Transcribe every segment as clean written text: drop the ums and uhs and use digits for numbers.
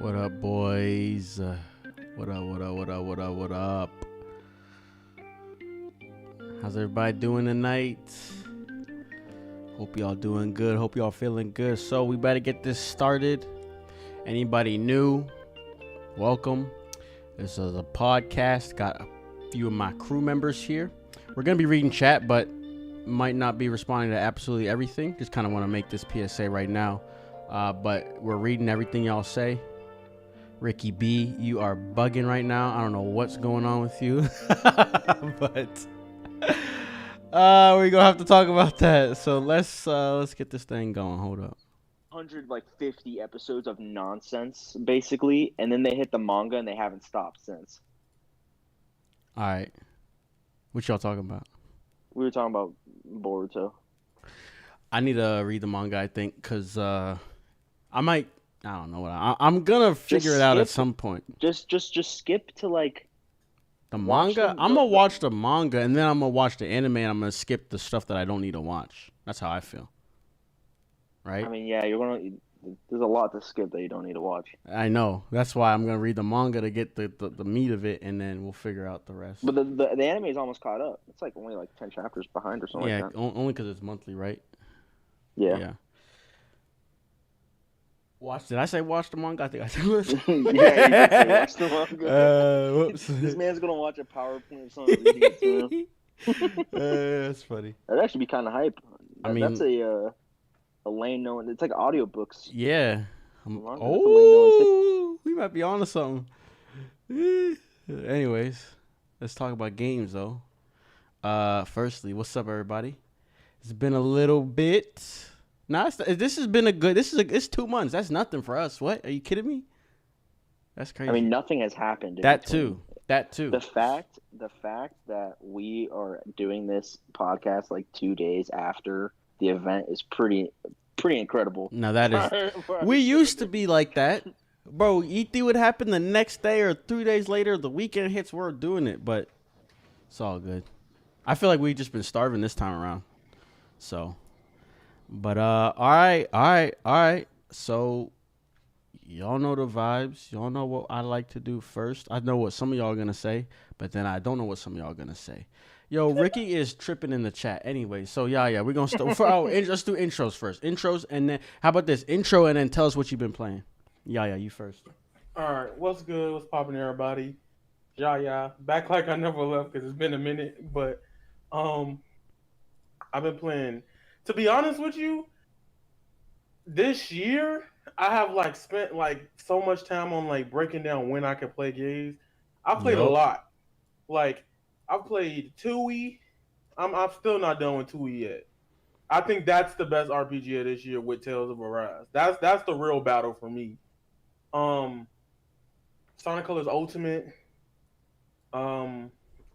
What up, boys? What up? How's everybody doing tonight? Hope y'all doing good. Hope y'all feeling good. So we better get this started. Anybody new, welcome. This is a podcast. Got a few of my crew members here. We're going to be reading chat, but might not be responding to absolutely everything. Just kind of want to make this PSA right now. But we're reading everything y'all say. Ricky B, you are bugging right now. I don't know what's going on with you. But we're gonna have to talk about that. So let's get this thing going. Hold up. 150 episodes of nonsense, basically, and then they hit the manga and they haven't stopped since. All right. What y'all talking about? We were talking about Boruto. I need to read the manga, I think, because I don't know what I'm gonna figure it out at some point. Just skip to like the manga. I'm gonna watch the manga and then I'm gonna watch the anime and I'm gonna skip the stuff that I don't need to watch. That's how I feel. Right? I mean, yeah, there's a lot to skip that you don't need to watch. I know. That's why I'm gonna read the manga to get the meat of it, and then we'll figure out the rest. But the anime is almost caught up. It's like only like 10 chapters behind or something like that. Yeah, only because it's monthly, right? Yeah. Did I say watch the manga? I think I said listen. Yeah, you did say watch the manga. Whoops. This man's gonna watch a PowerPoint of something reading it to him. That's funny. That'd actually be kind of hype. I mean, that's a Lane knowing. It's like audiobooks. Yeah. We might be on to something. Anyways, let's talk about games though. Firstly, what's up, everybody? It's been a little bit. This has been it's 2 months. That's nothing for us. What? Are you kidding me? That's crazy. I mean, nothing has happened. That too. The fact that we are doing this podcast like 2 days after the event is pretty incredible. No, that is. We used to be like that, bro. E3 would happen the next day or 3 days later. The weekend hits, we're doing it, but it's all good. I feel like we've just been starving this time around. So. But all right. So y'all know the vibes. Y'all know what I like to do first. I know what some of y'all are gonna say, but then I don't know what some of y'all are gonna say. Yo, Ricky is tripping in the chat. Anyway, so yeah, we're gonna start. Let's do intros first. Intros, and then how about this intro, and then tell us what you've been playing. Yeah, you first. All right, what's good? What's popping, everybody? Yeah, back like I never left because it's been a minute, but I've been playing. To be honest with you, this year I have like spent like so much time on like breaking down when I can play games. I played a lot. Like I've played Tui. I'm still not done with Tui yet. I think that's the best RPG of this year with Tales of Arise. That's the real battle for me. Sonic Colors Ultimate.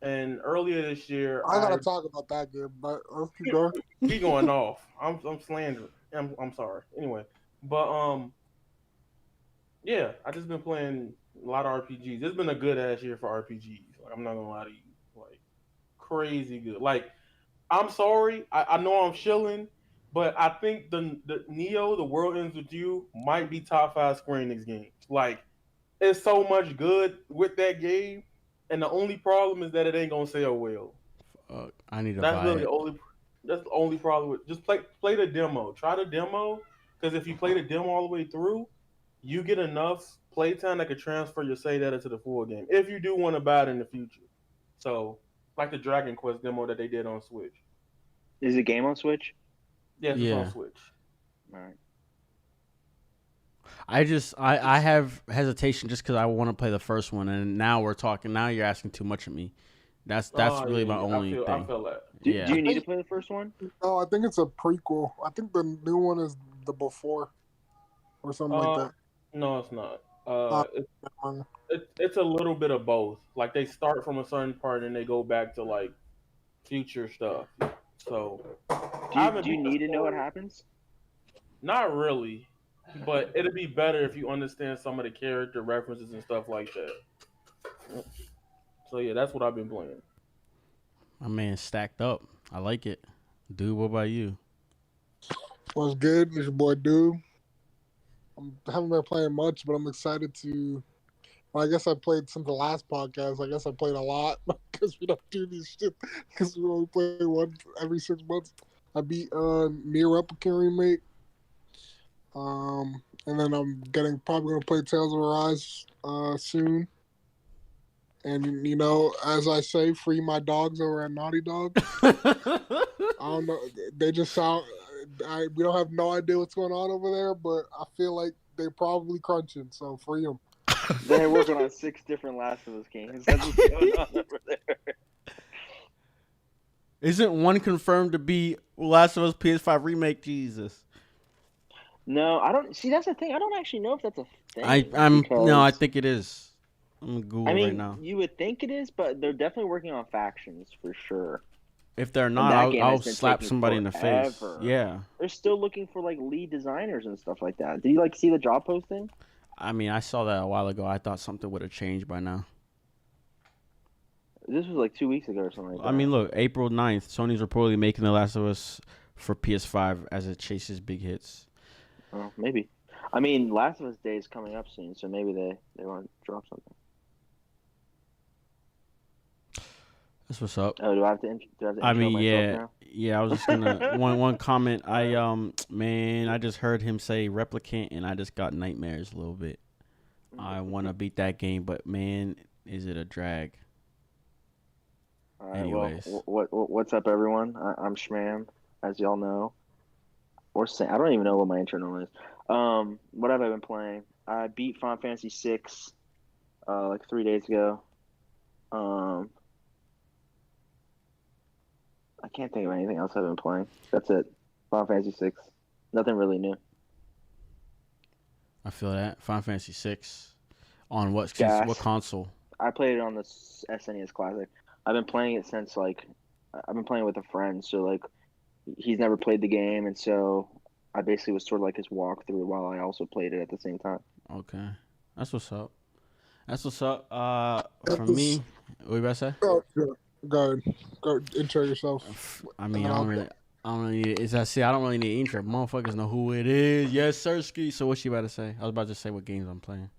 And earlier this year, I gotta talk about that game, but keep going. He going off. I'm slandering. I'm sorry. Anyway, but yeah, I just been playing a lot of RPGs. It's been a good ass year for RPGs. Like I'm not gonna lie to you, like crazy good. Like I'm sorry, I know I'm shilling, but I think the Neo, The World Ends With You, might be top 5 Square Enix games. Like it's so much good with that game. And the only problem is that it ain't gonna sell well. I need to That's buy really it. That's the only problem with just play the demo. Try the demo because if you play the demo all the way through, you get enough playtime that could transfer your save data to the full game. If you do want to buy it in the future, so like the Dragon Quest demo that they did on Switch. Is the game on Switch? Yes, it's on Yeah. Switch. All right. I have hesitation just because I want to play the first one, and now we're talking. Now you're asking too much of me. That's really my only thing. I feel that. Do Yeah. you need to play the first one? No, I think it's a prequel. I think the new one is the before, or something like that. No, it's not. Um, It's a little bit of both. Like they start from a certain part and they go back to like future stuff. So Do you need to know what happens? Not really, but it'd be better if you understand some of the character references and stuff like that. So yeah, that's what I've been playing. My man stacked up. I like it. Dude, what about you? What's good? It's your boy Dude. I haven't been playing much, but I'm excited to. Well, I guess I played since the last podcast. I guess I played a lot because we don't do these shit because we only play one every 6 months. I beat Nier Replicant remake. And then I'm probably gonna play Tales of Arise soon. And you know, as I say, free my dogs over at Naughty Dog. I don't know. They just sound. We don't have no idea what's going on over there, but I feel like they're probably crunching. So free them. They're working on 6 different Last of Us games. That's what's going on over there. Isn't one confirmed to be Last of Us PS5 remake? Jesus. No, I don't. See, that's the thing. I don't actually know if that's a thing. I think it is. I'm gonna Google I mean, right now. you would think it is, but they're definitely working on factions for sure. If they're And not, that game I'll has been slap taking somebody in the face. forever. Yeah. They're still looking for like lead designers and stuff like that. Did you like see the job posting? I mean, I saw that a while ago. I thought something would have changed by now. This was like 2 weeks ago or something like that. I mean, look, April 9th, Sony's reportedly making The Last of Us for PS5 as it chases big hits. Oh, maybe. I mean, Last of Us Day is coming up soon, so maybe they want to drop something. That's what's up. Oh, do I have to intro I mean, myself now? yeah. I was just gonna one comment. I just heard him say replicant, and I just got nightmares a little bit. I want to beat that game, but man, is it a drag? All right, Anyways. well, what's up, everyone? I'm Shmam, as y'all know. Or Sam. I don't even know what my intro name is. What have I been playing? I beat Final Fantasy VI like 3 days ago. I can't think of anything else I've been playing. That's it. Final Fantasy VI. Nothing really new. I feel that. Final Fantasy VI. On what console? I played it on the SNES Classic. I've been playing it since like I've been playing with a friend, so like he's never played the game, and so I basically was sort of like his walkthrough while I also played it at the same time. Okay, that's what's up. For me, what you about to say? Oh, sure. Go intro yourself. I mean, I don't really need it. I don't really need intro. Motherfuckers know who it is. Yes, Sirski. So what you about to say? I was about to say what games I'm playing.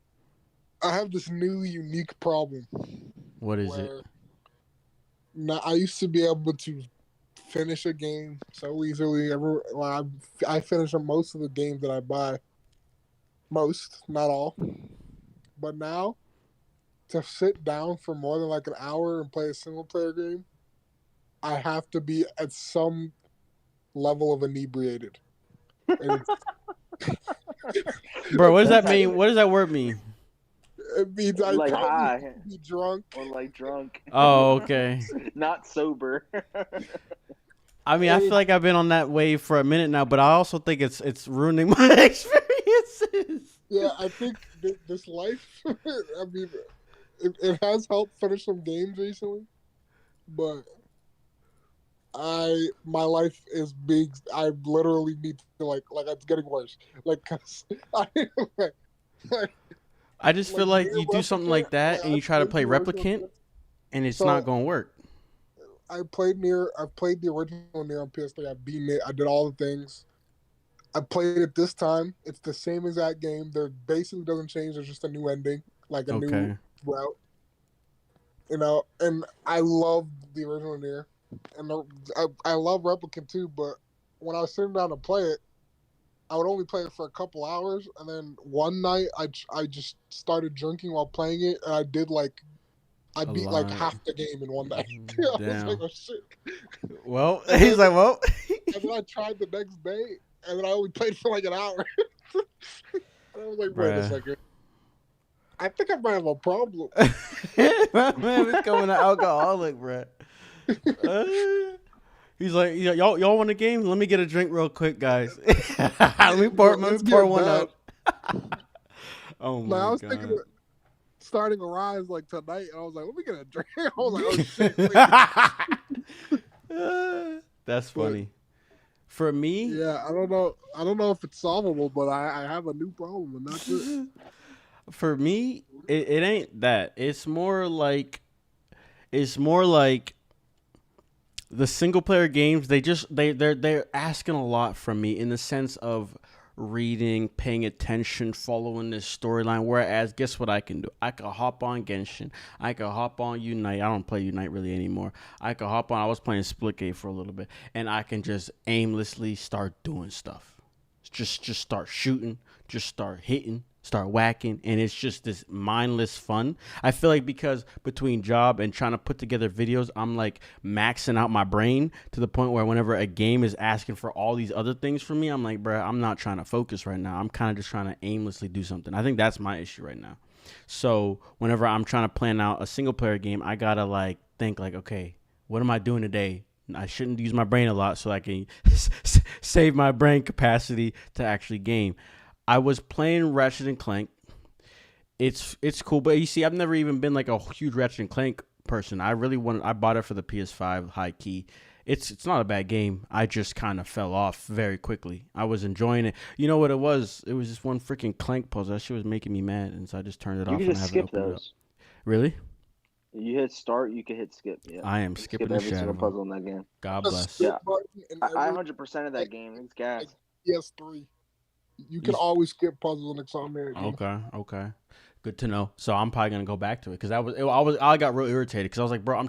I have this new unique problem. What is it? Now, I used to be able to finish a game so easily. I finish most of the games that I buy. Most, not all. But now, to sit down for more than like an hour and play a single player game, I have to be at some level of inebriated. Bro, what does that mean? What does that word mean? It means I like probably high be drunk. or like drunk. Oh, okay. Not sober. I mean, I feel like I've been on that wave for a minute now, but I also think it's ruining my experiences. Yeah, I think this life, I mean, it has helped finish some games recently, but my life is big. I literally need to like it's getting worse. Like, cause I just feel like you do something like that and you try to play Replicant, and it's not going to work. I've played the original Nier on PS3. I've beaten it. I did all the things. I played it this time. It's the same exact game. There basically doesn't change. There's just a new ending, like new route. You know, and I love the original Nier. and I love Replicant too. But when I was sitting down to play it, I would only play it for a couple hours, and then one night I just started drinking while playing it, and I A beat like lot. half the game in one night. I was like, Damn. oh shit. Well, And he's then, like, well. and then I tried the next day, and then I only played for like an hour. And I was like, wait a Bruh. second. I think I might have a problem. My man is coming an alcoholic, bruh. He's like, y'all want a game? Let me get a drink real quick, guys. let me pour It's one getting bad. out. Oh Like, my I was god. thinking of starting a rise like tonight, and I was like, let me get a drink. I was like, oh shit. That's But funny. For me, yeah, I don't know. I don't know if it's solvable, but I have a new problem, and that's it. for me, it ain't that. It's more like the single player games. They're asking a lot from me in the sense of reading, paying attention, following this storyline. Whereas, guess what I can do? I can hop on Genshin. I can hop on Unite. I don't play Unite really anymore. I can hop on. I was playing Splitgate for a little bit, and I can just aimlessly start doing stuff. Just start shooting. Just start hitting. Start whacking, and it's just this mindless fun. I feel like because between job and trying to put together videos, I'm like maxing out my brain to the point where whenever a game is asking for all these other things from me, I'm like, bro, I'm not trying to focus right now. I'm kind of just trying to aimlessly do something. I think that's my issue right now. So whenever I'm trying to plan out a single player game, I gotta like think like, okay, what am I doing today? I shouldn't use my brain a lot so I can save my brain capacity to actually game. I was playing Ratchet and Clank. It's cool, but you see, I've never even been like a huge Ratchet and Clank person. I bought it for the PS5 high key. It's not a bad game. I just kind of fell off very quickly. I was enjoying it. You know what it was? It was just one freaking Clank puzzle. That shit was making me mad, and so I just turned it You off can and I just haven't skip opened it up. those. Really? You hit start, you can hit skip. Yeah, I am you can skipping skip the every shit out single of 'em. puzzle in that game. God The bless. skip Yeah, button in I every 100% of that game. It's gas. like, PS3. You can You- always skip puzzles in Insomniac games. Okay. Good to know. So I'm probably gonna go back to it because I got real irritated because I was like, bro, I'm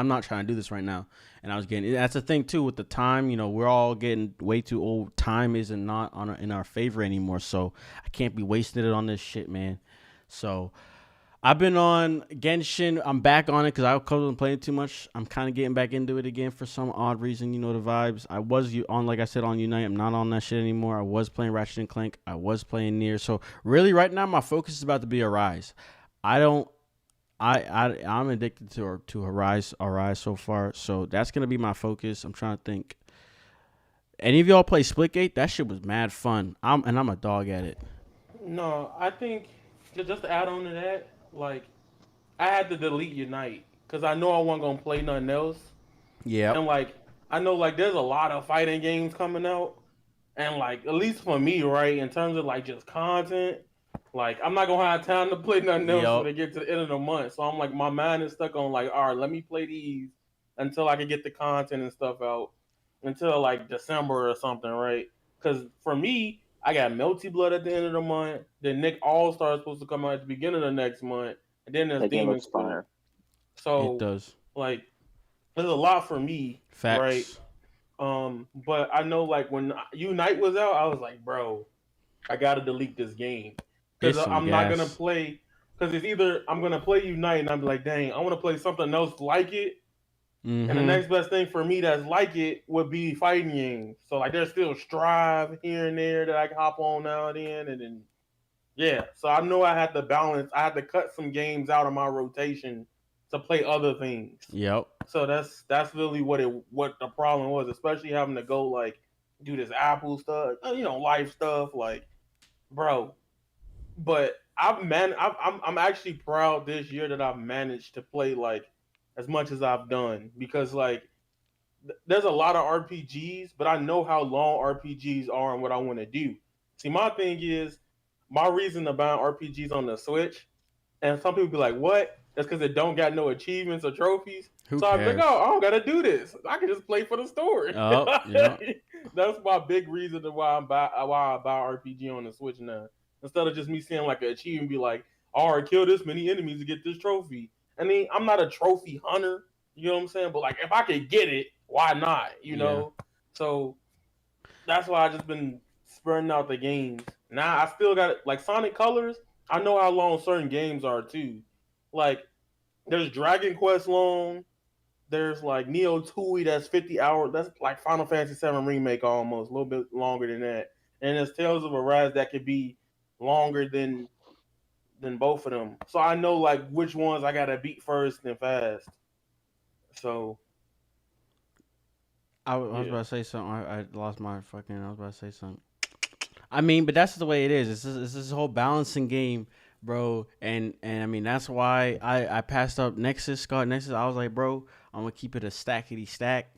not trying to do this right now, and I was getting. That's the thing too with the time. You know, we're all getting way too old. Time isn't not in our favor anymore. So I can't be wasting it on this shit, man. So I've been on Genshin. I'm back on it because I wasn't playing too much. I'm kind of getting back into it again for some odd reason. You know the vibes. I was on, like I said, on Unite. I'm not on that shit anymore. I was playing Ratchet and Clank. I was playing Nier. So really, right now, my focus is about to be Arise. I don't. I'm addicted to Arise so far. So that's gonna be my focus. I'm trying to think. Any of y'all play Splitgate? That shit was mad fun. I'm a dog at it. No, I think just to add on to that, like I had to delete Unite because I know I wasn't gonna play nothing else, Yep. and like I know like there's a lot of fighting games coming out, and like at least for me, right, in terms of like just content, like I'm not gonna have time to play nothing else when Yep. they get to the end of the month. So I'm like my mind is stuck on like, all right, let me play these until I can get the content and stuff out until like December or something, right? Because for me, I got Melty Blood at the end of the month. Then Nick All Star is supposed to come out at the beginning of the next month, and then there's That game Demon looks Souls. fire. It So does. like, there's a lot for me, right? Facts. But I know like when Unite was out, I was like, bro, I gotta delete this game because It's some I'm not gonna gas. play. Because it's either I'm gonna play Unite and I'm like, dang, I want to play something else like it, and the Mm-hmm. next best thing for me that's like it would be fighting games. So like there's still Strive here and there that I can hop on now and then, and then yeah. So I know I had to balance. I had to cut some games out of my rotation to play other things. Yep. So that's really what the problem was, especially having to go like do this Apple stuff, life stuff, like bro. But I'm actually proud this year that I've managed to play like as much as I've done because like there's a lot of RPGs, but I know how long RPGs are and what I want to do. See, my thing is my reason to buy RPGs on the Switch, and some people be like, "What?" That's because it don't got no achievements or trophies. Who So I was like, cares? "Oh, I don't gotta do this. I can just play for the story." Oh, yeah. That's my big reason to why I buy RPG on the Switch now. Instead of just me seeing like an achievement, be like, "All right, kill this many enemies to get this trophy." I mean, I'm not a trophy hunter. You know what I'm saying? But like, if I could get it, why not? You know. So that's why I just been spreading out the games. Now I still got like Sonic Colors. I know how long certain games are too. Like there's Dragon Quest long. There's like Neo Tooie that's 50 hours. That's like Final Fantasy VII remake almost, a little bit longer than that. And there's Tales of Arise that could be longer than both of them. So I know like which ones I gotta beat first and fast. So I was about to say something. I lost my fucking. I was about to say something. I mean, but that's the way it is. It's this whole balancing game, bro. And I mean, that's why I passed up Scarlet Nexus. I was like, bro, I'm gonna keep it a stackety stack.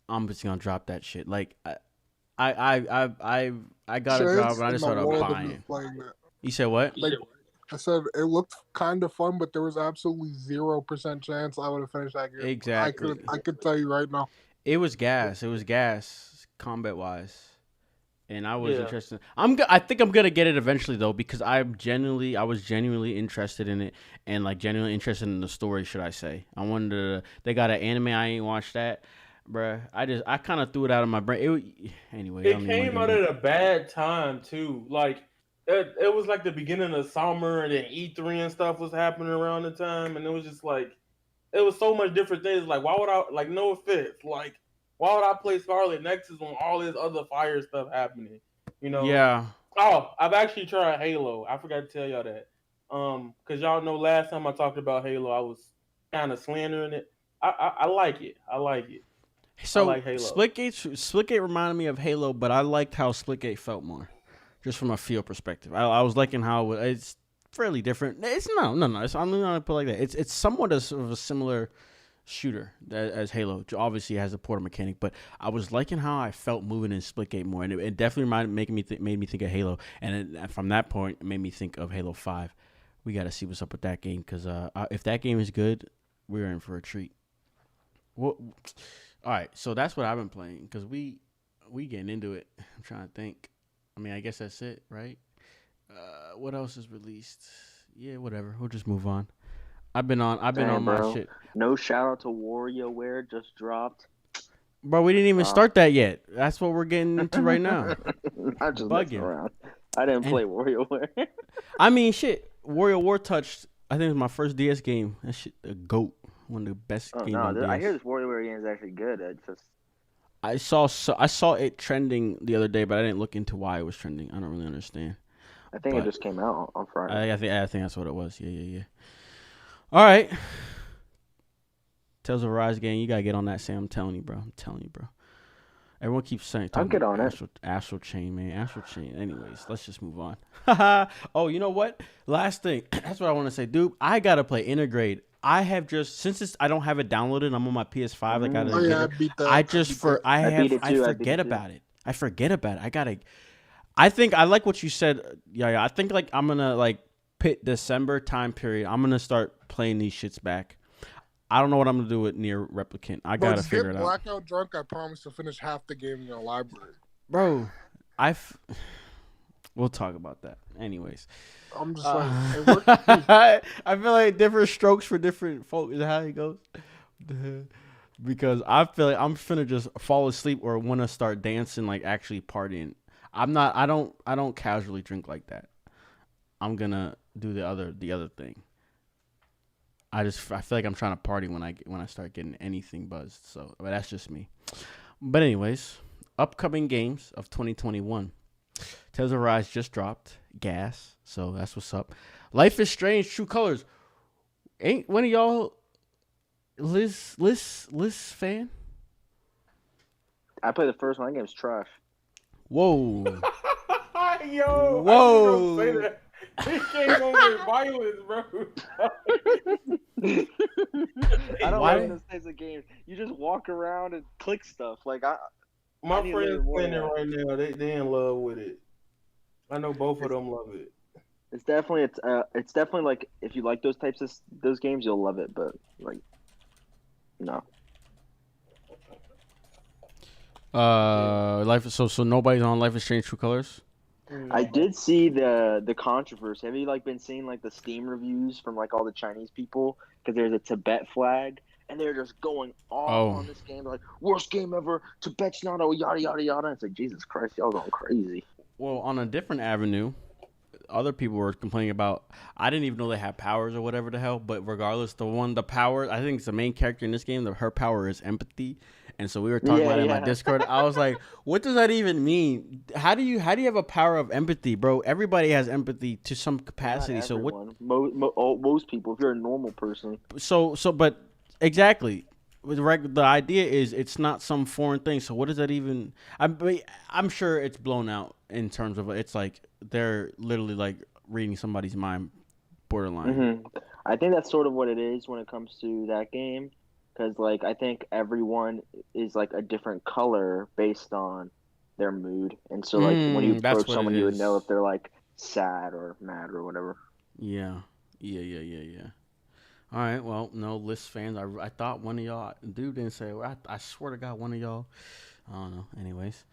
I'm just gonna drop that shit. Like I got a job and I just started buying. You said what? Like, I said it looked kind of fun, but there was absolutely 0% chance I would have finished that game. Exactly. I could tell you right now. It was gas. It was gas, combat wise, and I was interested. I think I'm gonna get it eventually though, because I was genuinely interested in it, and like genuinely interested in the story. Should I say? I wanted to. They got an anime. I ain't watched that, bruh. I kind of threw it out of my brain. Anyway, it came out at a bad time too. Like it was like the beginning of summer, and then E3 and stuff was happening around the time, and it was just like. It was so much different things. Like, why would I, like, no offense, like, why would I play Scarlet Nexus when all this other fire stuff happening? You know? Yeah. Oh, I've actually tried Halo. I forgot to tell y'all that. Because y'all know last time I talked about Halo, I was kind of slandering it. I like it. I like it. So, I like Halo. Splitgate reminded me of Halo, but I liked how Splitgate felt more, just from a feel perspective. I was liking how it's fairly different. It's no. I'm not gonna put it like that. It's somewhat of a similar shooter as Halo. Obviously, it has a portal mechanic, but I was liking how I felt moving in Splitgate more, and it definitely made me think of Halo. And from that point, it made me think of Halo 5. We got to see what's up with that game, because if that game is good, we're in for a treat. Well, all right, so that's what I've been playing, because we getting into it. I'm trying to think. I mean, I guess that's it, right? What else is released? Yeah, whatever. We'll just move on. I've been on my shit. No shout out to WarioWare just dropped. Bro, we didn't even start that yet. That's what we're getting into right now. I'm just messing around. I didn't play WarioWare. I mean, shit. WarioWare touched. I think it was my first DS game. That shit, a GOAT. One of the best games. No, I hear this WarioWare game is actually good. It's just. I saw it trending the other day, but I didn't look into why it was trending. I don't really understand. I think it just came out on Friday. I think that's what it was. Yeah. All right. Tales of Arise game, you gotta get on that, Sam. I'm telling you, bro. Everyone keeps saying. I'll get on it. Astral Chain, man. Astral Chain. Anyways, let's just move on. Oh, you know what? Last thing. That's what I want to say, dude. I gotta play Intergrade. I have just since I don't have it downloaded. I'm on my PS5. I forget about it. I think I like what you said. Yeah. I think like I'm gonna like pit December time period. I'm gonna start playing these shits back. I don't know what I'm gonna do with Nier Replicant. I gotta figure it out. Blackout drunk. I promise to finish half the game in your library, bro. We'll talk about that. Anyways, I'm just saying. I feel like different strokes for different folks. Is how it goes. Because I feel like I'm finna just fall asleep or want to start dancing, like actually partying. I don't casually drink like that. I'm gonna do the other thing. I feel like I'm trying to party when I start getting anything buzzed. So, but that's just me. But anyways, upcoming games of 2021. Tales of Arise just dropped. Gas. So that's what's up. Life is Strange. True Colors. Ain't one of y'all Liz fan? I played the first one. That game's trash. Whoa. Yo. Whoa. I say that. It came on with violence, bro. I don't like those types of games. You just walk around and click stuff. Like my friends playing it right now. They in love with it. I know both of them love it. It's definitely like if you like those types of those games, you'll love it. But like, no. So nobody's on Life is Strange True Colors? I did see the controversy. Have you been seeing the Steam reviews from all the Chinese people because there's a Tibet flag and they're just going off Oh. on this game, like worst game ever. Tibet's not yada yada yada. It's like Jesus Christ, y'all going crazy. Well, on a different avenue, other people were complaining about. I didn't even know they had powers or whatever the hell. But regardless, the power. I think it's the main character in this game. Her power is empathy, and so we were talking about it in my Discord. I was like, "What does that even mean? How do you have a power of empathy, bro? Everybody has empathy to some capacity. So what? Most people, if you're a normal person. But exactly. The idea is it's not some foreign thing. So what does that even? I'm sure it's blown out in terms of it's like they're literally like reading somebody's mind, borderline. Mm-hmm. I think that's sort of what it is when it comes to that game, because like I think everyone is like a different color based on their mood, and so like when you approach someone, you would know if they're like sad or mad or whatever. Yeah. All right, well, no list fans. I thought one of y'all, dude didn't say. I swear to God, one of y'all. I don't know. Anyways,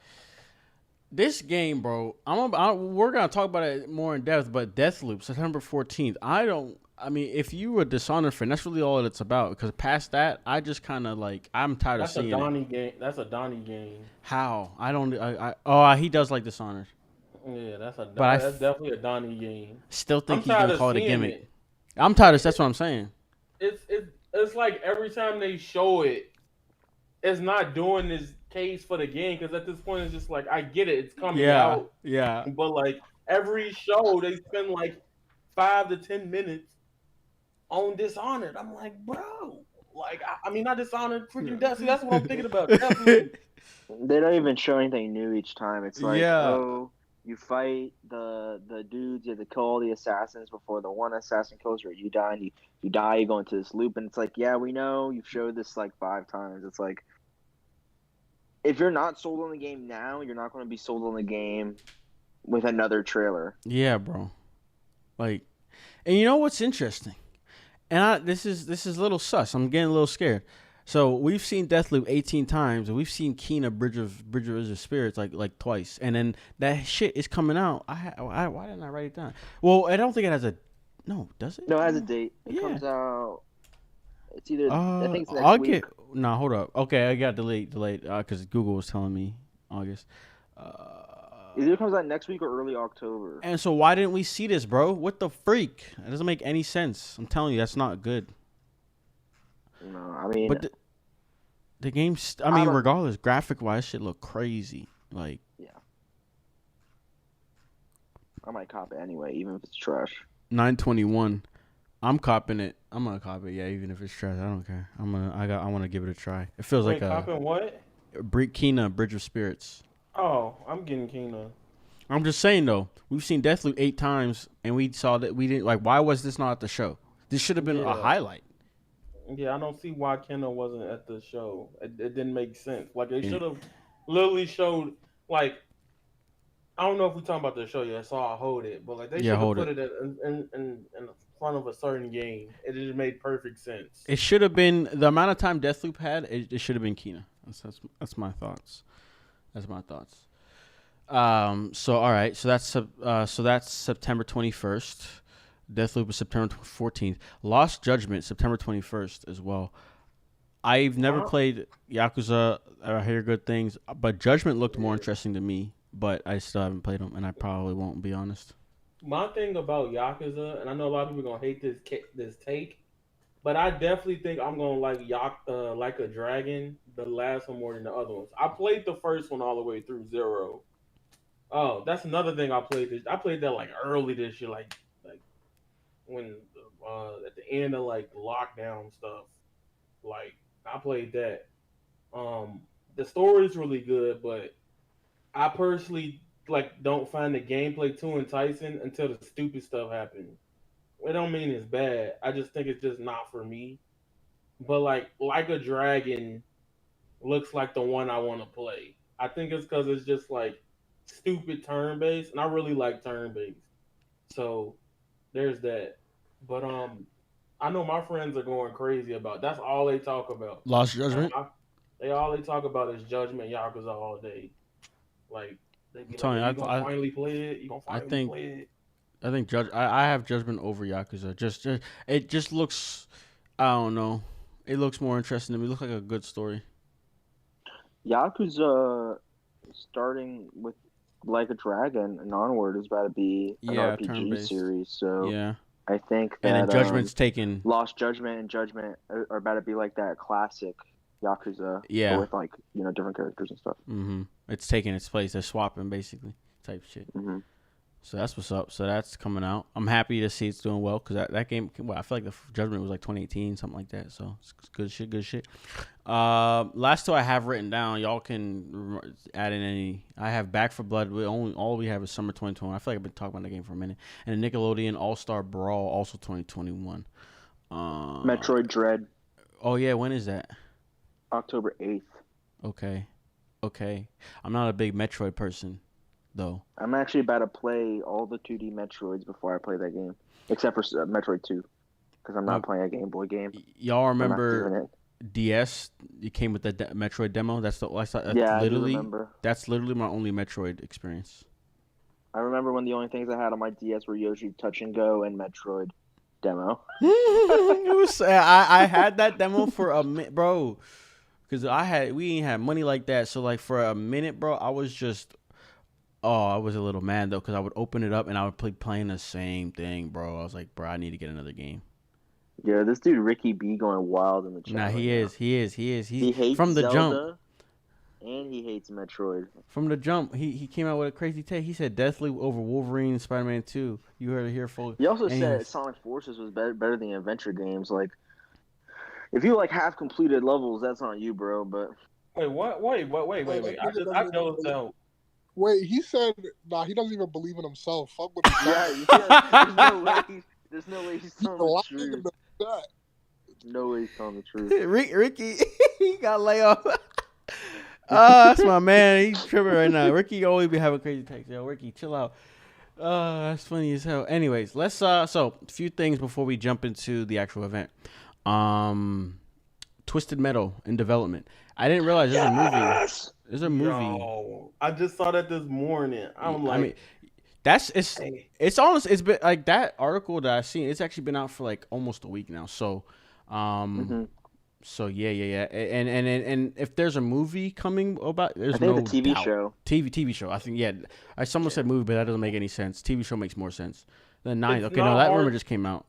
this game, bro. We're gonna talk about it more in depth. But Deathloop, September 14th. I mean, if you were a Dishonored fan, that's really all it's about. Because past that, I just kind of like I'm tired of seeing it. That's a Donnie game. How? I don't. He does like Dishonored. Yeah, that's definitely a Donnie game. Still think he's gonna call it a gimmick. I'm tired of. That's what I'm saying. It's like every time they show it, it's not doing this case for the game, because at this point it's just like I get it, it's coming out. Yeah. But like every show they spend like 5 to 10 minutes on Dishonored. I'm like, bro, like I mean not Dishonored, freaking Destiny. That's what I'm thinking about. Definitely. They don't even show anything new each time. It's like, oh, you fight the dudes, you have to kill all the assassins before the one assassin kills you, or you die, and you die, you go into this loop, and it's like, yeah, we know, you've showed this like 5 times. It's like, if you're not sold on the game now, you're not going to be sold on the game with another trailer. Yeah, bro. Like, and you know what's interesting? And this is a little sus. I'm getting a little scared. So we've seen Deathloop 18 times, and we've seen Kena Bridge of Spirits like twice, and then that shit is coming out. Why didn't I write it down? Well, I don't think it has a. No, does it? No, it has a date. It comes out. It's either. I think it's next week. No, hold up. Okay, I got delayed because Google was telling me August. Either it comes out next week or early October. And so why didn't we see this, bro? What the freak? It doesn't make any sense. I'm telling you, that's not good. No, I mean, but the game's. I mean, regardless, graphic wise, shit look crazy. Like, yeah, I might cop it anyway, even if it's trash. 921. I'm copping it. I'm gonna cop it. Yeah, even if it's trash, I don't care. I want to give it a try. It feels like copping what? Kena Bridge of Spirits. Oh, I'm getting Kena. I'm just saying though, we've seen Deathloop 8 times, and we saw that we didn't like. Why was this not at the show? This should have been a highlight. Yeah, I don't see why Kena wasn't at the show. It didn't make sense. Like, they should have literally showed, like, I don't know if we're talking about the show yet, so I'll hold it. But, like, they should have put it in front of a certain game. It just made perfect sense. It should have been, the amount of time Deathloop had, it should have been Kena. That's my thoughts. So, all right. So that's September 21st. Deathloop is September 14th. Lost Judgment, September 21st as well. I've never played Yakuza. I hear good things, but Judgment looked more interesting to me. But I still haven't played them, and I probably won't, be honest. My thing about Yakuza, and I know a lot of people are gonna hate this take, but I definitely think I'm gonna like Like a Dragon, the last one, more than the other ones. I played the first one all the way through 0. Oh, that's another thing I played. I played that like early this year, like when at the end of like lockdown stuff. Like, I played that. The story's really good, but I personally like don't find the gameplay too enticing until the stupid stuff happens. It don't mean it's bad. I just think it's just not for me. But like a Dragon looks like the one I want to play. I think it's because it's just like stupid turn based, and I really like turn based. So there's that. But I know my friends are going crazy about. That's all they talk about. Lost Judgment. All they talk about is Judgment, Yakuza all day. Like, they be Tony, like, you gonna finally play it? You gonna finally play it? I think I have Judgment over Yakuza. Just it just looks. I don't know. It looks more interesting to me. It looks like a good story. Yakuza, starting with Like a Dragon and onward, is about to be an Yeah, RPG turn-based. series. So Yeah. I think that And then Judgment's taken. Lost Judgment and Judgment are about to be like that classic Yakuza, Yeah. but with like different characters and stuff. Mm-hmm. It's taking its place. They're swapping basically type shit. Mm-hmm. So that's what's up. So that's coming out. I'm happy to see it's doing well because that game. Well, I feel like the Judgment was like 2018, something like that. So it's good shit. Good shit. Last two I have written down. Y'all can add in any. I have Back for Blood. All we have is summer 2021. I feel like I've been talking about the game for a minute. And the Nickelodeon All Star Brawl, also 2021. Metroid Dread. Oh yeah, when is that? October 8th. Okay. I'm not a big Metroid person, though. I'm actually about to play all the 2D Metroids before I play that game, except for Metroid 2, because I'm not playing a Game Boy game. Y'all remember DS? It came with the Metroid demo. That's yeah, literally, I do remember. That's literally my only Metroid experience. I remember when the only things I had on my DS were Yoshi Touch and Go and Metroid demo. I had that demo for a minute, bro. Because we ain't had money like that. So, like, for a minute, bro, I was just, I was a little mad, though, because I would open it up and I would playing the same thing, bro. I was like, bro, I need to get another game. Yeah, this dude, Ricky B, going wild in the chat. Nah, he is. He hates from the Zelda, jump. And he hates Metroid. From the jump, he came out with a crazy take. He said Deathloop over Wolverine and Spider-Man 2. You heard it here, folks. He also said Sonic Forces was better than adventure games. Like, if you like half completed levels, that's on you, bro. But wait, what? Wait. I know so. Wait, he said, nah, he doesn't even believe in himself. Fuck what he's yeah, there's no way he's telling the truth. No way he's telling the truth. Ricky, he got laid off. That's my man. He's tripping right now. Ricky always be having crazy takes. Yo, Ricky, chill out. That's funny as hell. Anyways, let's so a few things before we jump into the actual event. Twisted Metal in development. I didn't realize there's a movie. There's a movie. Yo, I just saw that this morning. I'm like, I mean, it's honest. It's been like that article that I seen. It's actually been out for like almost a week now. So, So yeah, and if there's a movie coming about, there's I think no the TV doubt. show. TV show. I think someone said movie, but that doesn't make any sense. TV show makes more sense. The 9th. Okay, no, that rumor just came out.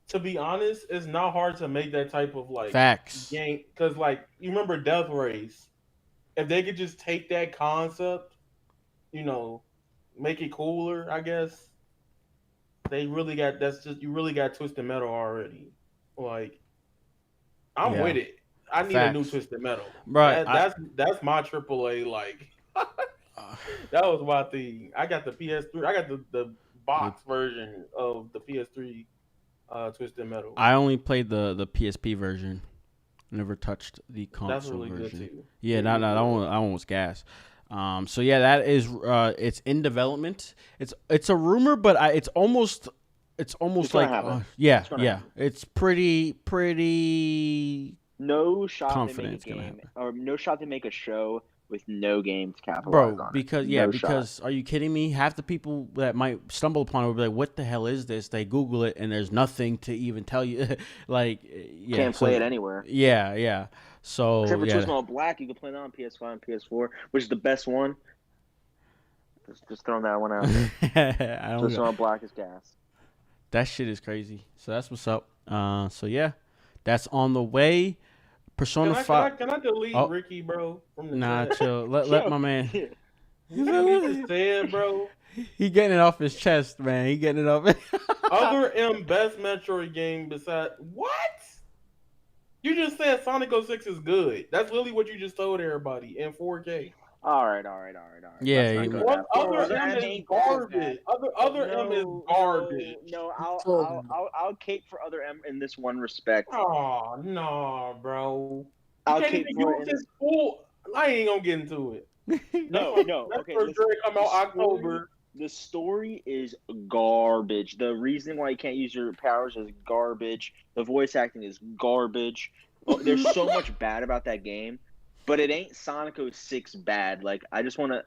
To be honest, it's not hard to make that type of like facts game because like you remember Death Race. If they could just take that concept, make it cooler, I guess. You really got Twisted Metal already. Like, I'm with it. I need a new Twisted Metal. Right. That's my AAA. Like, that was my thing. I got the PS3. I got the box version of the PS3 Twisted Metal. I only played the PSP version. Never touched the console That's really version. good too. Yeah, that one was gas. So yeah, that is it's in development. It's a rumor, but it's almost like it's pretty no shot confident to make a game or no shot to make a show with no game to capitalize on. Because are you kidding me? Half the people that might stumble upon it will be like, "What the hell is this?" They Google it and there's nothing to even tell you. Can't play it anywhere. Yeah. So except for Twisted Metal Black, you can play it on PS5 and PS4, which is the best one. Just throwing that one out there. Twisted Metal Black is gas. That shit is crazy. So that's what's up. So yeah, that's on the way. Persona 5. Can I delete Ricky, bro? From the chat? Chill. Let my man. You know what he just said, bro? He getting it off his chest, man. He getting it off. Other best Metroid game besides what? You just said Sonic 06 is good. That's literally what you just told everybody in 4K. All right. Yeah. Other M is garbage. Other M is garbage. No, I'll cape for Other M in this one respect. Oh no, bro. I'll cape for it. I ain't gonna get into it. No. Okay. Come out October. The story is garbage. The reasoning why you can't use your powers is garbage. The voice acting is garbage. There's so much bad about that game. But it ain't Sonic 06 bad. Like I just wanna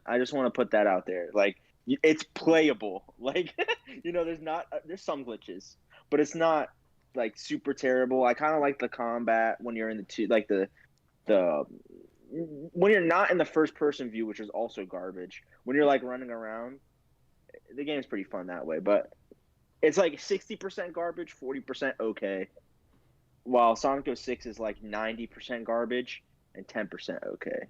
put that out there. Like it's playable. Like there's some glitches, but it's not like super terrible. I kind of like the combat when you're in the when you're not in the first person view, which is also garbage. When you're like running around, the game's pretty fun that way. But it's like 60% garbage, 40% okay. While Sonic 06 is like 90% garbage and 10% okay.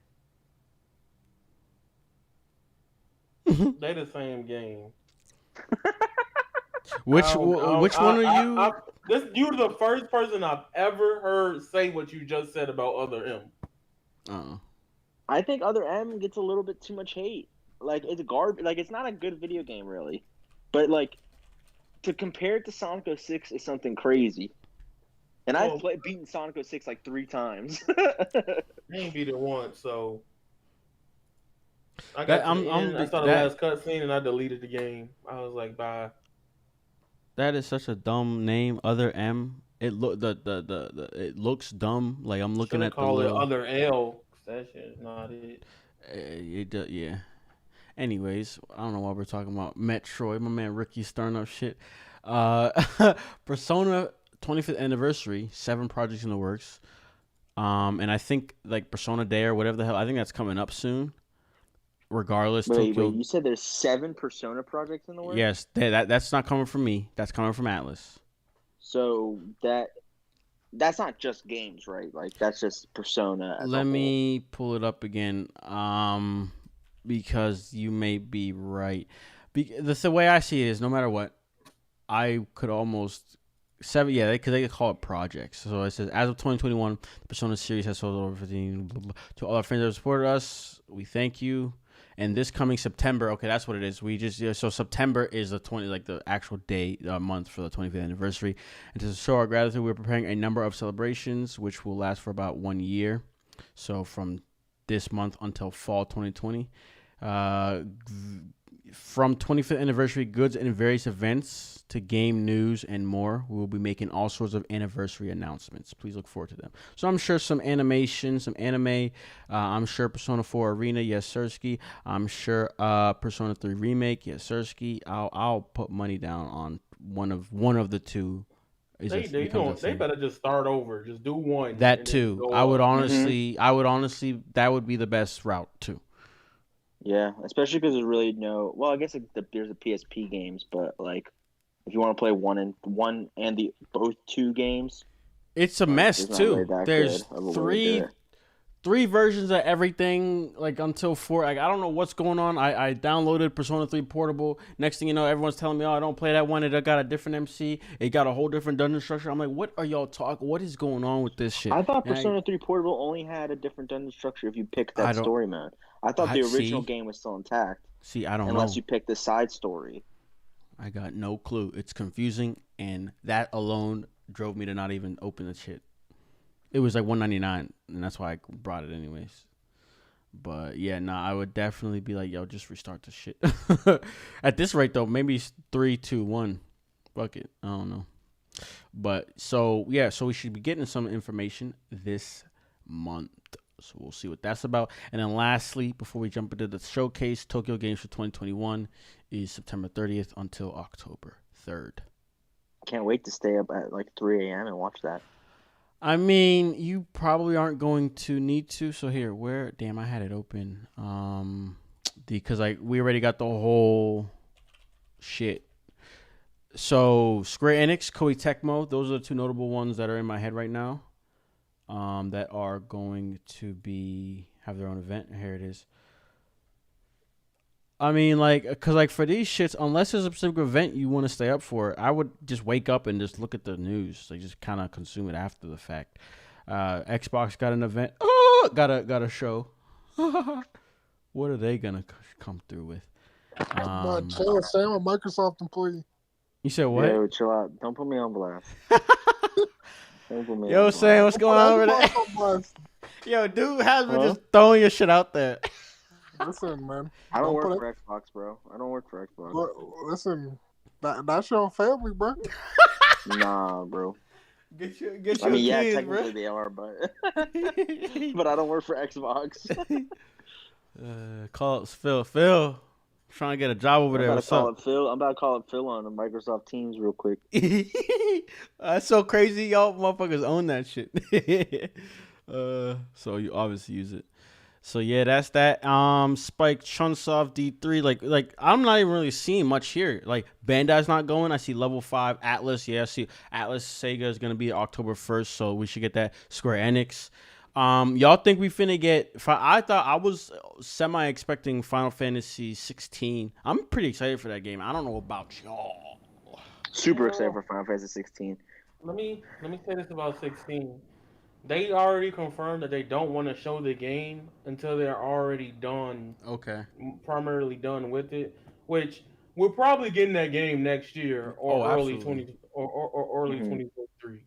They the same game. Which one are you? You're the first person I've ever heard say what you just said about Other M. I think Other M gets a little bit too much hate. Like it's garbage. Like it's not a good video game really, but like to compare it to Sonic 06 is something crazy. And I've beaten Sonic 06 like 3 times. I ain't beat it once, so I got I saw the last cutscene and I deleted the game. I was like, bye. That is such a dumb name, Other M. It it looks dumb. Like I'm looking at the little it Other L. That shit is not it. Yeah. Anyways, I don't know why we're talking about Metroid. My man Ricky stirring up shit. Persona 25th anniversary, 7 projects in the works. And I think like Persona Day or whatever the hell, I think that's coming up soon. Regardless, wait, you said there's 7 Persona projects in the works? Yes, that's not coming from me. That's coming from Atlas. So that's not just games, right? Like that's just Persona. Let me pull it up again, because you may be right. The way I see it is, no matter what, I could almost 7. Yeah, because they call it projects. So it says, as of 2021, the Persona series has sold over 15. Blah, blah. To all our friends that have supported us, we thank you. And this coming September, okay, that's what it is. So September is the actual day, month for the 25th anniversary. And to show our gratitude, we're preparing a number of celebrations, which will last for about 1 year. So from this month until fall 2020. From 25th anniversary goods and various events to game news and more, we will be making all sorts of anniversary announcements. Please look forward to them. So I'm sure some animation, some anime. I'm sure Persona 4 Arena, yes, Sirski. I'm sure Persona 3 Remake, yes, Sirski. I'll put money down on one of the two. They better just start over. Just do one. That too. I would honestly, that would be the best route too. Yeah, especially because there's really no. Well, I guess there's the PSP games, but like, if you want to play one and both 2 games, it's a mess too. There's three versions of everything, like until 4. Like I don't know what's going on. I downloaded Persona 3 Portable. Next thing you know, everyone's telling me, "Oh, I don't play that one. It got a different MC. It got a whole different dungeon structure." I'm like, "What are y'all talking? What is going on with this shit?" I thought Persona 3 Portable only had a different dungeon structure if you picked that story mode. I thought the original game was still intact. See, I don't know. Unless you pick the side story. I got no clue. It's confusing, and that alone drove me to not even open the shit. It was like $199, and that's why I brought it anyways. But yeah, I would definitely be like, yo, just restart the shit. At this rate, though, maybe 3, 2, 1. Fuck it. I don't know. But so we should be getting some information this month. So we'll see what that's about. And then lastly, before we jump into the showcase, Tokyo Games for 2021 is September 30th until October 3rd. Can't wait to stay up at like 3 a.m. and watch that. I mean, you probably aren't going to need to. So here, I had it open. Because we already got the whole shit. So Square Enix, Koei Tecmo, those are the 2 notable ones that are in my head right now. That are going to have their own event. Here it is. I mean, because for these shits, unless there's a specific event you want to stay up for, I would just wake up and just look at the news. Like, just kind of consume it after the fact. Xbox got an event. Oh, got a show. What are they gonna come through with? Stay I'm a Microsoft employee. You said what? Yo, chill out. Don't put me on blast. Yo, Sam, what's going on over there? Yo, dude has been just throwing your shit out there. Listen, man. I don't work for Xbox, bro. I don't work for Xbox. Listen, that's your family, bro. Nah, bro. Get your I mean, yeah, kids, technically bro. they are, but but I don't work for Xbox. Call up Phil. Phil, Trying to get a job over I'm there. about to What's call up? it Phil. I'm about to call it Phil on the Microsoft Teams real quick. That's so crazy. Y'all motherfuckers own that shit. So you obviously use it. So yeah, that's that. Spike Chunsoft D3. Like I'm not even really seeing much here. Like Bandai's not going. I see level 5 Atlas. Yeah, I see Atlas Sega is gonna be October 1st, so we should get that. Square Enix. Y'all think we finna get? I thought I was semi expecting Final Fantasy 16. I'm pretty excited for that game. I don't know about y'all. Super excited for Final Fantasy 16. Let me say this about 16. They already confirmed that they don't want to show the game until they're already done, Okay. primarily done with it. Which we're probably getting that game next year Oh, or early absolutely. 20 or early Mhm. 2023,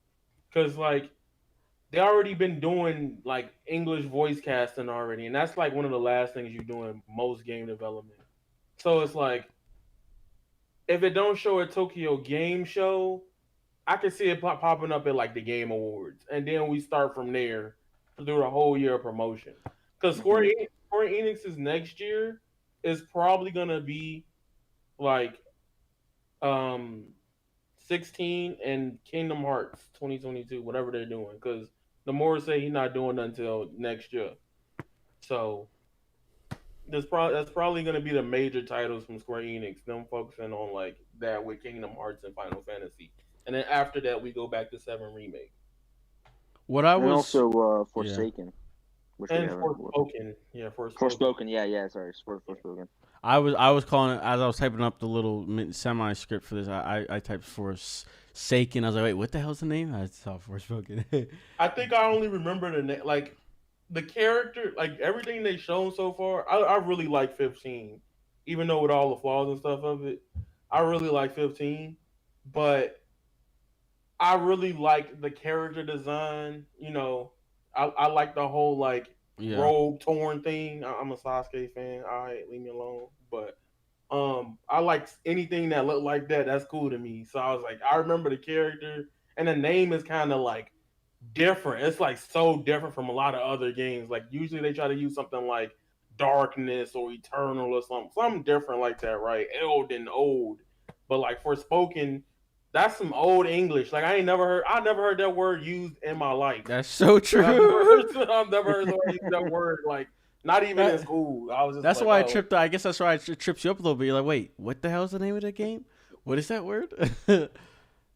because like they already been doing like English voice casting already, and that's like one of the last things you do in most game development. So it's like if it don't show a Tokyo Game Show, I can see it popping up at like the Game Awards, and then we start from there through the whole year of promotion. Because Mhm. Square Enix's next year is probably gonna be like um 16 and Kingdom Hearts 2022, whatever they're doing. Because the more say he's not doing that until next year, so that's probably gonna be the major titles from Square Enix. Them focusing on like that with Kingdom Hearts and Final Fantasy, and then after that we go back to Seven Remake. What I And was, also yeah. Forsaken, which we And haven't. Forspoken. Yeah, Forspoken. Forspoken, yeah, sorry, Forspoken. I was calling it as I was typing up the little semi script for this. I typed Forsaken. I was like, wait, what the hell's the name? I saw Forspoken. I think I only remember the name, like the character, like everything they've shown so far. I really like 15, even though with all the flaws and stuff of it, I really like 15. But I really like the character design. I like the whole like Yeah, robe torn thing. I'm a Sasuke fan. All right, leave me alone. But I like anything that looked like that. That's cool to me. So I was like, I remember the character, and the name is kind of like different. It's like so different from a lot of other games. Like usually they try to use something like darkness or eternal or something different like that, right? Elden old, but like Forspoken, that's some old English. Like I never heard that word used in my life. that's so Like true. I've never heard somebody use that word. Like not even in that school. I was just that's like, why I oh, tripped. I guess that's why it trips you up a little bit. You're like, wait, what the hell's the name of the game? What is that word?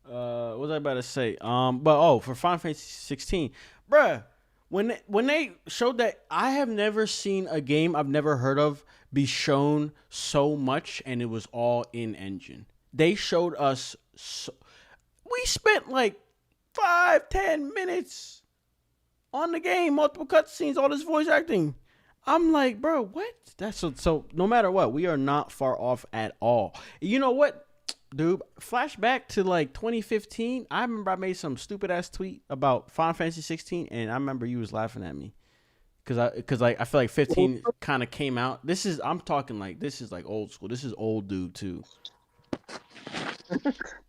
What was I about to say? But for Final Fantasy 16, bruh, when they showed that, I have never seen a game I've never heard of be shown so much, and it was all in engine. They showed us. We spent like 5-10 minutes on the game, multiple cutscenes, all this voice acting. I'm like, bro, what? That's so. No matter what, we are not far off at all. You know what? Dude, flashback to like 2015. I remember I made some stupid ass tweet about Final Fantasy 16, and I remember you was laughing at me because like I feel like 15 kind of came out. I'm talking like this is like old school. This is old dude too.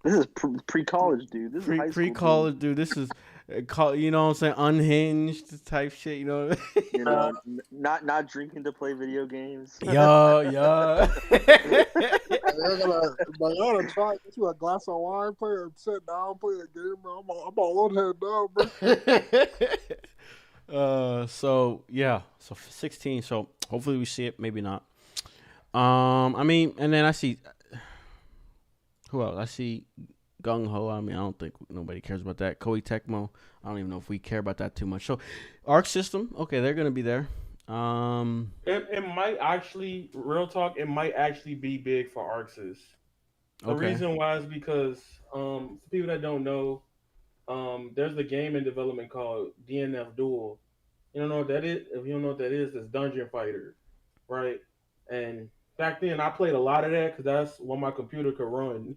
This is pre-college, dude. This is high Pre school, dude. college dude. This is you know what I'm saying, unhinged type shit. You know. You know, not drinking to play video games. Yo, yo. But y'all gonna try get you a glass of wine, play or sit down, play a game, bro. I'm all head down, bro. So yeah, so 16. So hopefully we see it, maybe not. I mean, and then I see who else? I see Gung Ho. I mean, I don't think nobody cares about that. Koei Tecmo. I don't even know if we care about that too much. So, Arc System. Okay, they're gonna be there. it might actually, real talk, it might actually be big for Arxis. The Okay. reason why is because for people that don't know, there's a game in development called DNF Duel. You don't know what that is? If you don't know what that is, it's Dungeon Fighter, right? And back then, I played a lot of that because that's what my computer could run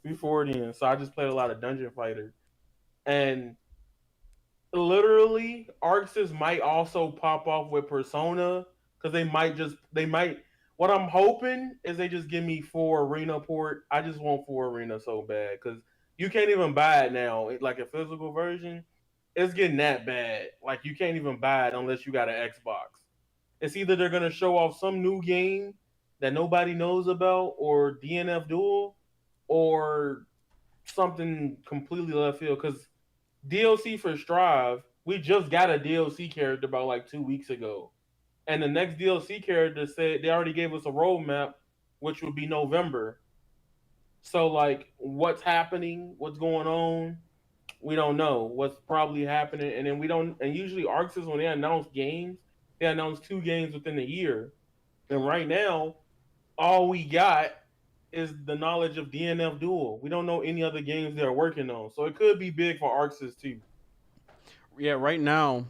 before then. So I just played a lot of Dungeon Fighter, and literally, Arxis might also pop off with Persona because they might. What I'm hoping is they just give me 4 Arena port. I just want 4 Arena so bad because you can't even buy it now. Like a physical version, it's getting that bad. Like you can't even buy it unless you got an Xbox. It's either they're gonna show off some new game that nobody knows about, or DNF Duel, or something completely left field? Because DLC for Strive, we just got a DLC character about like 2 weeks ago, and the next DLC character said they already gave us a roadmap, which would be November. So like, what's happening? What's going on? We don't know what's probably happening, and then we don't. And usually, Arxis when they announce games, they announce 2 games within a year. And right now, all we got is the knowledge of DNF Duel. We don't know any other games they're working on, so it could be big for Arxis too. Yeah, right now,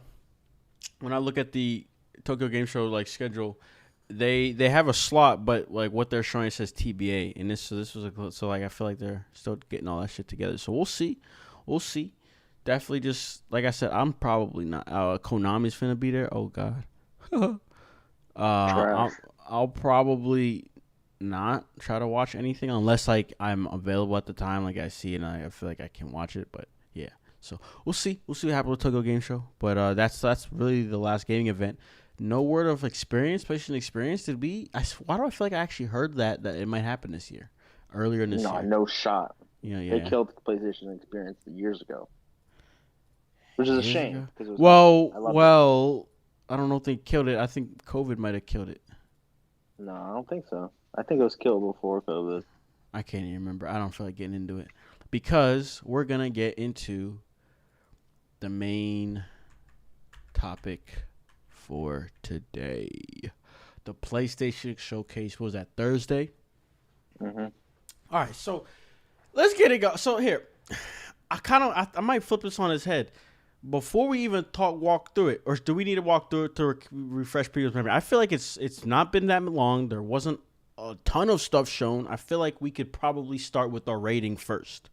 when I look at the Tokyo Game Show like schedule, they have a slot, but like what they're showing says TBA, and this was so like I feel like they're still getting all that shit together. So we'll see. Definitely, just like I said, I'm probably not. Konami's finna be there. Oh god. Trash. I'll probably not try to watch anything unless like I'm available at the time, like I see it and I feel like I can watch it. But yeah, so we'll see. We'll see what happens with Tokyo Game Show. But that's really the last gaming event. No word of experience, PlayStation experience. Did we? Why do I feel like I actually heard that it might happen this year, earlier in this No, year? no shot. Yeah. They killed the PlayStation experience years ago, which is a Years shame ago? because it was Well, I loved well, I don't know if they killed it. I think COVID might have killed it. it. No, I don't think so. I think it was killed before COVID. I can't even remember. I don't feel like getting into it because we're gonna get into the main topic for today. The PlayStation Showcase was that Thursday. Mm-hmm. All right, so let's get it go. So here, I might flip this on his head. Before we even walk through it, or do we need to walk through it to refresh people's memory? I feel like it's not been that long. There wasn't a ton of stuff shown. I feel like we could probably start with our rating first,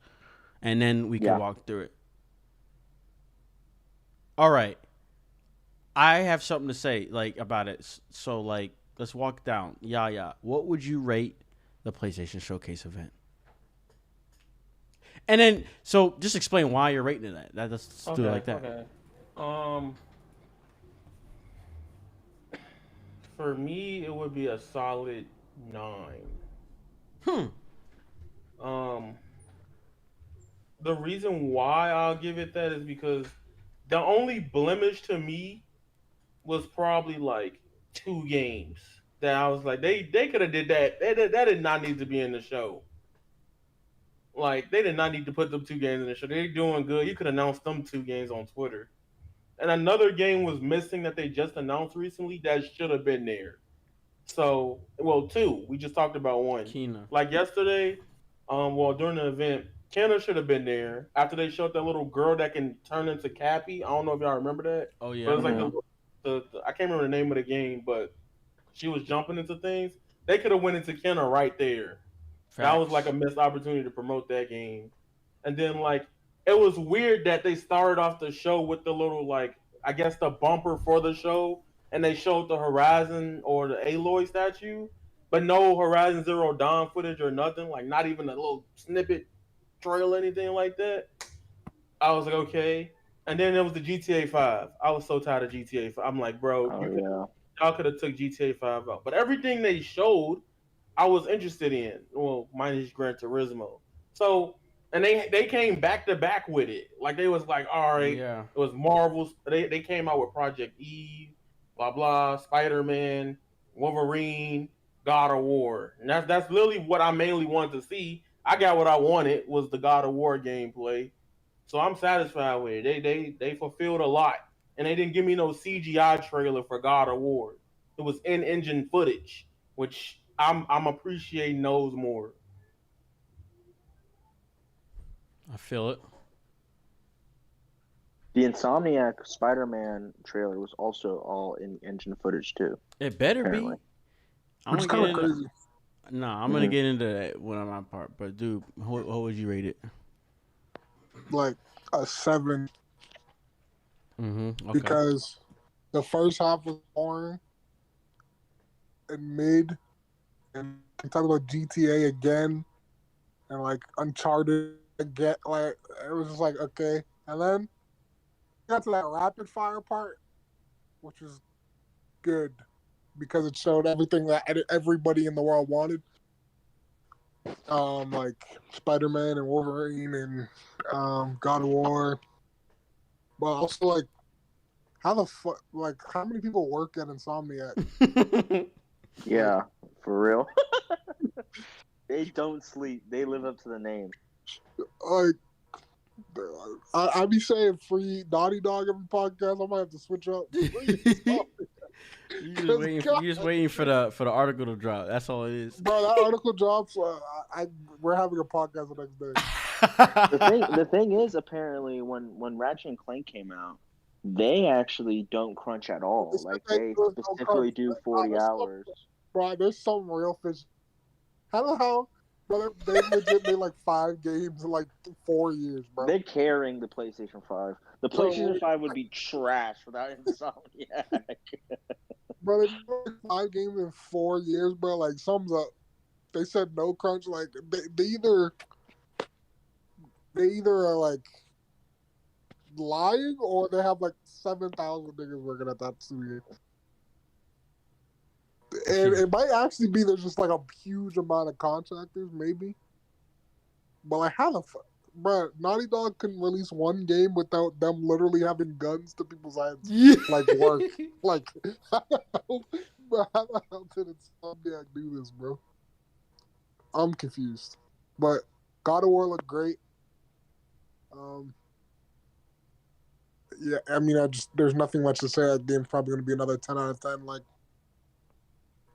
and then we can walk through it. All right, I have something to say about it. So let's walk down. Yeah. What would you rate the PlayStation Showcase event? And then, so just explain why you're rating it. Let's do it like that. Okay. For me, it would be a solid 9. The reason why I'll give it that is because the only blemish to me was probably like 2 games that I was like they could have did that. That did not need to be in the show. Like they did not need to put them 2 games in the show. They're doing good. You could announce them 2 games on Twitter. And another game was missing that they just announced recently that should have been there. So, well, 2. We just talked about 1. Kina. Like yesterday, during the event, Kenna should have been there after they showed that little girl that can turn into Cappy. I don't know if y'all remember that. Oh yeah. But it was like I can't remember the name of the game, but she was jumping into things. They could have went into Kenna right there. That was like a missed opportunity to promote that game. And then like it was weird that they started off the show with the little like I guess the bumper for the show, and they showed the Horizon or the Aloy statue, but no Horizon Zero Dawn footage or nothing. Like not even a little snippet trail, anything like that. I was like, okay. And then there was the GTA 5. I was so tired of GTA 5. I'm like, bro, y'all could have took GTA 5 out. But everything they showed, I was interested in. Well, minus Gran Turismo. So, and they came back to back with it. Like they was like, all right, Yeah. it was Marvel's. They came out with Project Eve, blah blah, Spiderman, Wolverine, God of War. And that's literally what I mainly wanted to see. I got what I wanted was the God of War gameplay. So I'm satisfied with it. They fulfilled a lot. And they didn't give me no CGI trailer for God of War. It was in-engine footage, which I'm appreciating those more. I feel it. The Insomniac Spider-Man trailer was also all in engine footage too. It better apparently. be. I'm Which is gonna kind get of into. crazy. Nah, I'm gonna get into that one on my part. But dude, how would you rate it? Like a 7 Okay. because the first half was boring and mid, and they talk about GTA again and like Uncharted again. Like it was just like okay, and then got to that rapid fire part, which is good, because it showed everything that everybody in the world wanted. Like Spiderman and Wolverine and God of War, but also like how the fuck, like how many people work at Insomniac? Yeah, for real. They don't sleep. They live up to the name. Like I be saying free Naughty Dog every podcast. I might have to switch up. You just waiting for the article to drop. That's all it is. Bro, that article drops. We're having a podcast the next day. The thing is, apparently, when Ratchet and Clank came out, they actually don't crunch at all. Like they specifically do 40 hours. Bro, there's some real fish. How the hell? Bro, they legit made like 5 games in like 4 years, bro. They're carrying the PlayStation 5. The PlayStation 5 would be trash without Insomniac. Bro, they made 5 games in 4 years, bro. Like, sums up. They said no crunch. Like, they either are like lying or they have like 7,000 niggas working at that studio. And it might actually be there's just like a huge amount of contractors, maybe. But like, how the fuck, bro? Naughty Dog couldn't release one game without them literally having guns to people's heads, like work. Like, how the hell did Insomniac do this, bro? I'm confused. But God of War looked great. Yeah, I mean, there's nothing much to say. That game's probably going to be another 10 out of 10. Like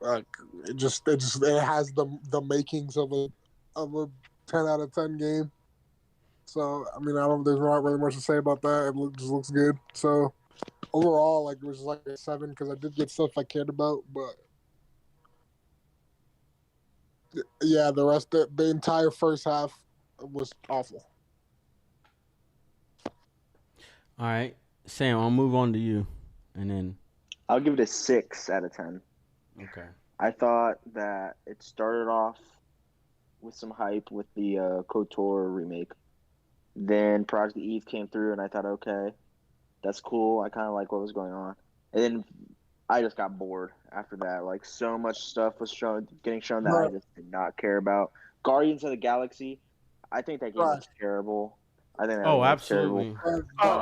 it has the makings of a 10 out of 10 game. So I mean, there's not really much to say about that. It just looks good. So overall, like it was like a 7 because I did get stuff I cared about, but yeah, the rest the entire first half was awful. All right, Sam, I'll move on to you, and then I'll give it a 6 out of 10. Okay. I thought that it started off with some hype with the KOTOR remake. Then Project Eve came through, and I thought, okay, that's cool. I kind of like what was going on. And then I just got bored after that. Like, so much stuff was getting shown that I just did not care about. Guardians of the Galaxy, I think that game was terrible. I think that game was absolutely. terrible. Oh,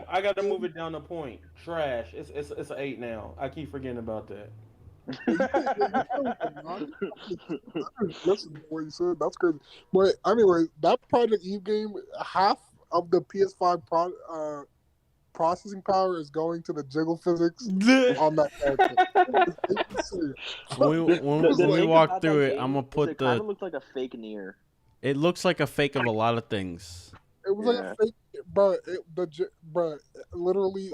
I gotta move it down a point. Trash. It's an 8 now. I keep forgetting about that. Listen to what you said. That's crazy. But anyway, that Project Eve game, half of the PS5 processing power is going to the jiggle physics on that character. when we walk through it, I'm gonna put it kind of looked like a fake Nier. It looks like a fake of a lot of things. It was like a fake, but literally.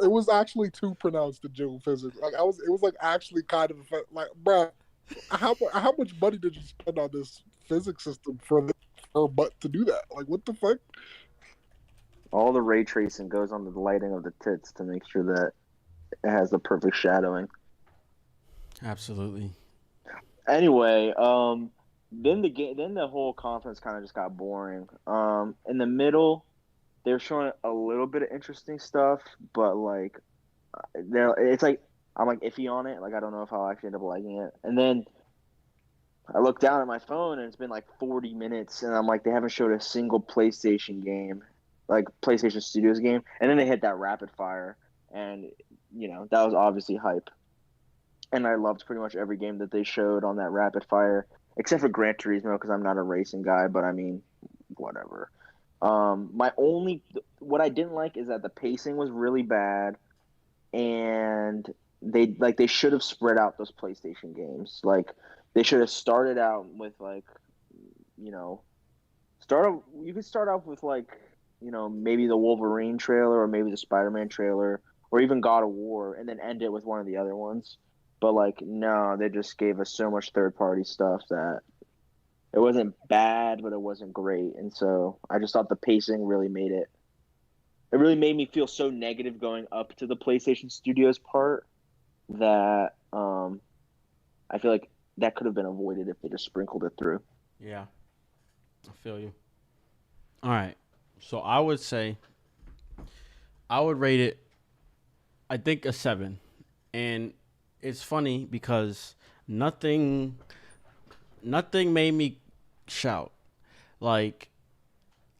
It was actually too pronounced, the jiggle physics. Like it was like actually kind of like, bruh, how much money did you spend on this physics system for her butt to do that? Like, what the fuck? All the ray tracing goes on the lighting of the tits to make sure that it has the perfect shadowing. Absolutely. Anyway, then the whole conference kind of just got boring. In the middle, they're showing a little bit of interesting stuff, but like, it's like I'm like iffy on it. Like, I don't know if I'll actually end up liking it. And then I look down at my phone and it's been like 40 minutes, and I'm like, they haven't showed a single PlayStation game, like PlayStation Studios game. And then they hit that rapid fire, and that was obviously hype. And I loved pretty much every game that they showed on that rapid fire, except for Gran Turismo because I'm not a racing guy. But I mean, whatever. What I didn't like is that the pacing was really bad, and they should have spread out those PlayStation games. Like, they should have started out with you could start off with maybe the Wolverine trailer or maybe the Spider-Man trailer or even God of War, and then end it with one of the other ones. But no, they just gave us so much third-party stuff that it wasn't bad, but it wasn't great. And so I just thought the pacing really made it. It really made me feel so negative going up to the PlayStation Studios part that I feel like that could have been avoided if they just sprinkled it through. Yeah, I feel you. All right, so I would say I would rate it, I think, a 7, and it's funny because nothing nothing made me shout. Like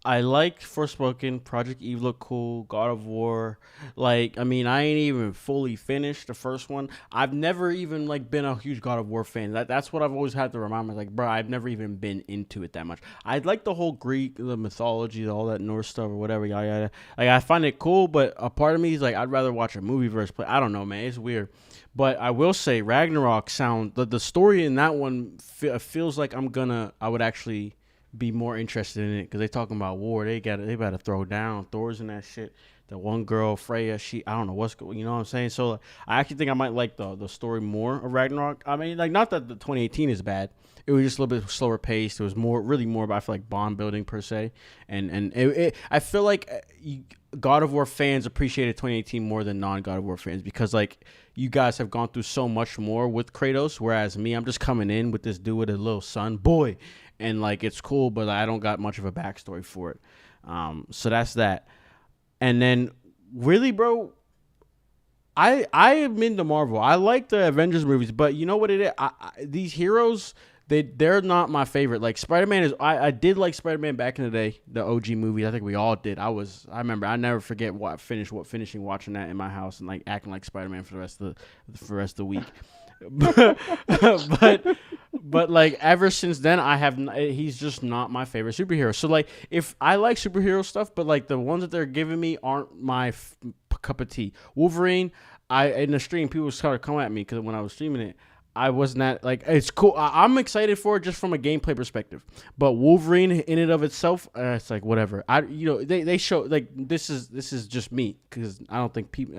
I like Forspoken, Project Eve looked cool, God of War. Like, I mean, I ain't even fully finished the first one. I've never even like been a huge God of War fan. That's what I've always had to remind myself. Like, bro, I've never even been into it that much. I like the whole Greek, the mythology, all that Norse stuff or whatever. Yada, yada. Like, I find it cool, but a part of me is like, I'd rather watch a movie versus play. I don't know, man. It's weird. But I will say, Ragnarok the story in that one feels like I would actually be more interested in it because they talking about war. They about to throw down Thor's and that shit. The one girl Freya, I don't know what's going. You know what I'm saying? So like, I actually think I might like the story more of Ragnarok. I mean, like not that the 2018 is bad. It was just a little bit slower paced. It was really more about I feel like bond building per se, and I feel like God of War fans appreciated 2018 more than non God of War fans because like you guys have gone through so much more with Kratos, whereas me, I'm just coming in with this dude with a little son, boy, and like it's cool, but I don't got much of a backstory for it. So that's that. And then really, bro, I am into Marvel. I like the Avengers movies, but you know what it is? These heroes, they're not my favorite. Like Spider-Man is. I did like Spider-Man back in the day, the OG movies. I think we all did. I remember. I never forget finishing watching that in my house and like acting like Spider-Man for the rest of the week. but but like ever since then he's just not my favorite superhero. So like if I like superhero stuff, but like the ones that they're giving me aren't my cup of tea. Wolverine, I in the stream people started coming at me because when I was streaming it, I wasn't that like it's cool. I'm excited for it just from a gameplay perspective. But Wolverine in and of itself, it's like whatever. They show like this is just me because I don't think people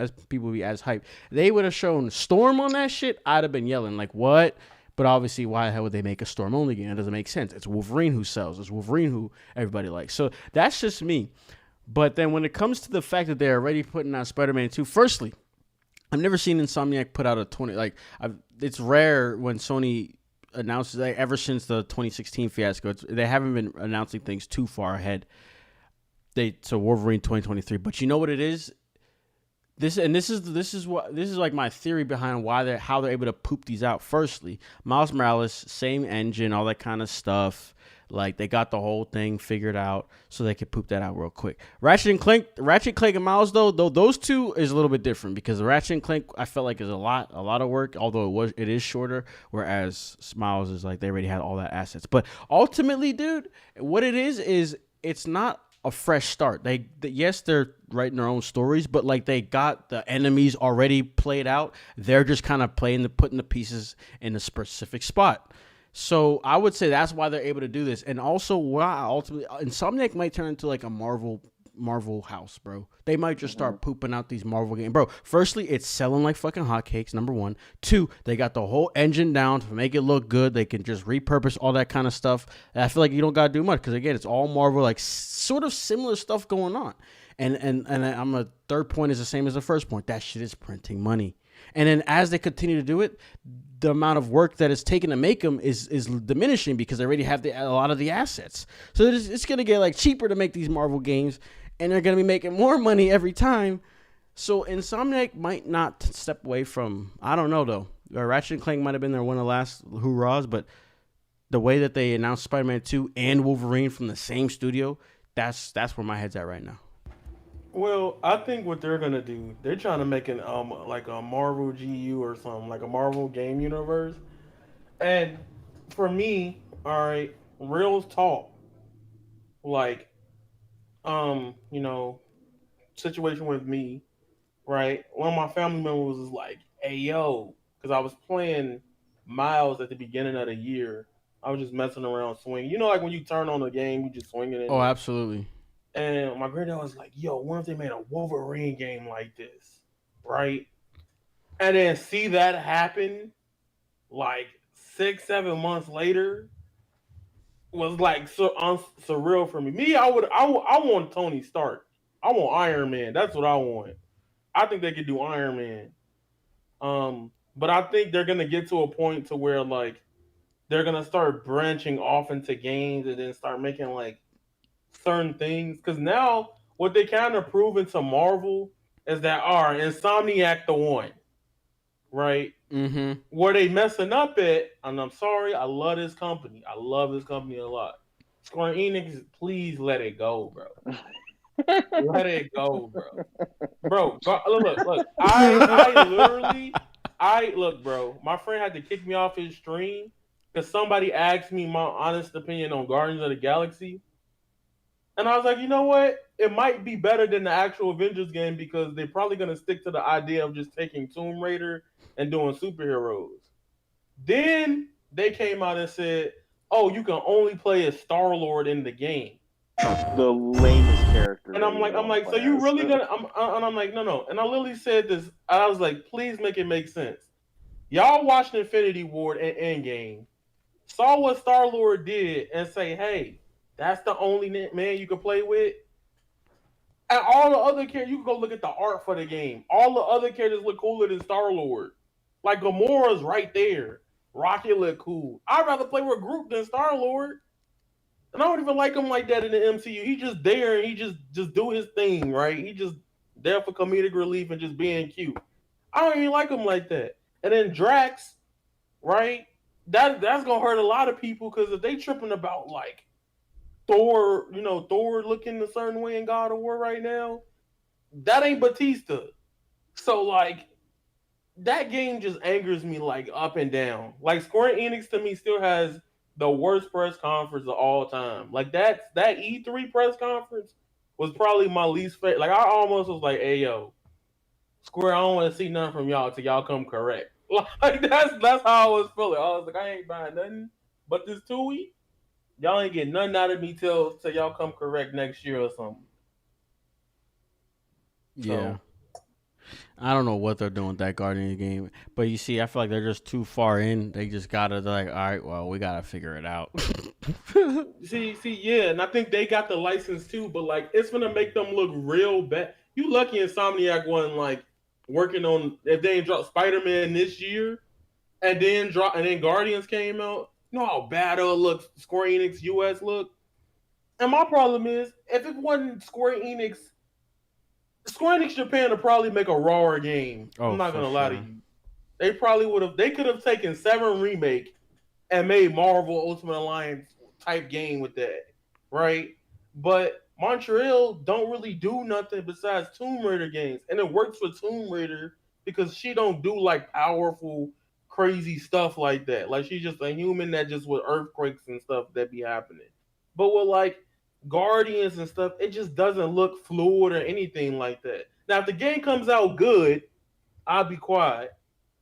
would be as hyped. They would have shown Storm on that shit. I'd have been yelling like what. But obviously, why the hell would they make a Storm only game? It doesn't make sense. It's Wolverine who sells. It's Wolverine who everybody likes. So that's just me. But then when it comes to the fact that they're already putting out Spider-Man 2, firstly, I've never seen Insomniac put out a 20 like it's rare when Sony announces like, ever since the 2016 fiasco. They haven't been announcing things too far ahead. So Wolverine 2023, but you know what it is? This is like my theory behind how they're able to poop these out. Firstly, Miles Morales, same engine, all that kind of stuff. Like they got the whole thing figured out, so they could poop that out real quick. Ratchet and Clank, and Miles though those two is a little bit different because the Ratchet and Clank I felt like is a lot of work, although it is shorter. Whereas Miles is like they already had all that assets. But ultimately, dude, what it is it's not a fresh start. Yes, they're writing their own stories, but like they got the enemies already played out. They're just kind of putting the pieces in a specific spot. So I would say that's why they're able to do this, and also why ultimately Insomniac might turn into like a Marvel house, bro. They might just start pooping out these Marvel games, bro. Firstly, it's selling like fucking hotcakes. Number one, two, they got the whole engine down to make it look good. They can just repurpose all that kind of stuff. And I feel like you don't gotta do much because again, it's all Marvel, like sort of similar stuff going on. And I'm a third point is the same as the first point. That shit is printing money. And then as they continue to do it, the amount of work that it's taken to make them is diminishing because they already have a lot of the assets. So it's going to get like cheaper to make these Marvel games, and they're going to be making more money every time. So Insomniac might not step away from, I don't know though. Ratchet and Clank might have been their one of the last hurrahs, but the way that they announced Spider-Man 2 and Wolverine from the same studio, that's where my head's at right now. Well, I think what they're gonna do, they're trying to make an like a Marvel GU or something, like a Marvel game universe. And for me, all right, real talk, like you know, situation with me, right? One of my family members was like, "Hey, yo," because I was playing Miles at the beginning of the year. I was just messing around, swinging. You know, like when you turn on the game, you just swing it in. Oh, absolutely. And my granddad was like, "Yo, what if they made a Wolverine game like this, right?" And then see that happen, like 6, 7 months later, was like surreal for me. I want Tony Stark. I want Iron Man. That's what I want. I think they could do Iron Man. But I think they're gonna get to a point to where like they're gonna start branching off into games and then start making like certain things. Because now what they kind of proven to Marvel is that Insomniac the one, right? Mm-hmm. Where they messing up at, and I'm sorry, I love this company. I love this company a lot. Square Enix, please let it go, bro. Let it go, bro. Bro, look. I look, bro. My friend had to kick me off his stream because somebody asked me my honest opinion on Guardians of the Galaxy, and I was like, you know what? It might be better than the actual Avengers game because they're probably gonna stick to the idea of just taking Tomb Raider and doing superheroes. Then they came out and said, "Oh, you can only play as Star Lord in the game." The lamest character. And I'm like, so you really gonna? And I'm like, no. And I literally said this. I was like, please make it make sense. Y'all watched Infinity War and Endgame, saw what Star Lord did, and say, hey, that's the only man you can play with. And all the other characters, you can go look at the art for the game. All the other characters look cooler than Star Lord. Like Gamora's right there. Rocket look cool. I'd rather play with Groot than Star Lord. And I don't even like him like that in the MCU. He just there and he just do his thing, right? He just there for comedic relief and just being cute. I don't even like him like that. And then Drax, right? That's gonna hurt a lot of people because if they tripping about like Thor, Thor looking a certain way in God of War right now, that ain't Batista. So like that game just angers me like up and down. Like Square Enix to me still has the worst press conference of all time. Like that E3 press conference was probably my least favorite. Like I almost was like, hey yo, Square, I don't want to see nothing from y'all till y'all come correct. Like that's how I was feeling. I was like, I ain't buying nothing but this 2-week. Y'all ain't getting nothing out of me till y'all come correct next year or something. Yeah. I don't know what they're doing with that Guardian game, but you see, I feel like they're just too far in. They just gotta like, all right, well, we gotta figure it out. see, yeah, and I think they got the license too, but like, it's gonna make them look real bad. You lucky Insomniac wasn't like working on if they ain't dropped Spiderman this year, and then Guardians came out. You know how bad it'll look. Square Enix US look, and my problem is if it wasn't Square Enix Japan would probably make a rawer game. I'm not gonna lie to you. They probably would have. They could have taken 7 Remake and made Marvel Ultimate Alliance type game with that, right? But Montreal don't really do nothing besides Tomb Raider games, and it works for Tomb Raider because she don't do like powerful, crazy stuff like that. Like she's just a human that just with earthquakes and stuff that be happening. But with like Guardians and stuff, it just doesn't look fluid or anything like that. Now, if the game comes out good, I'll be quiet.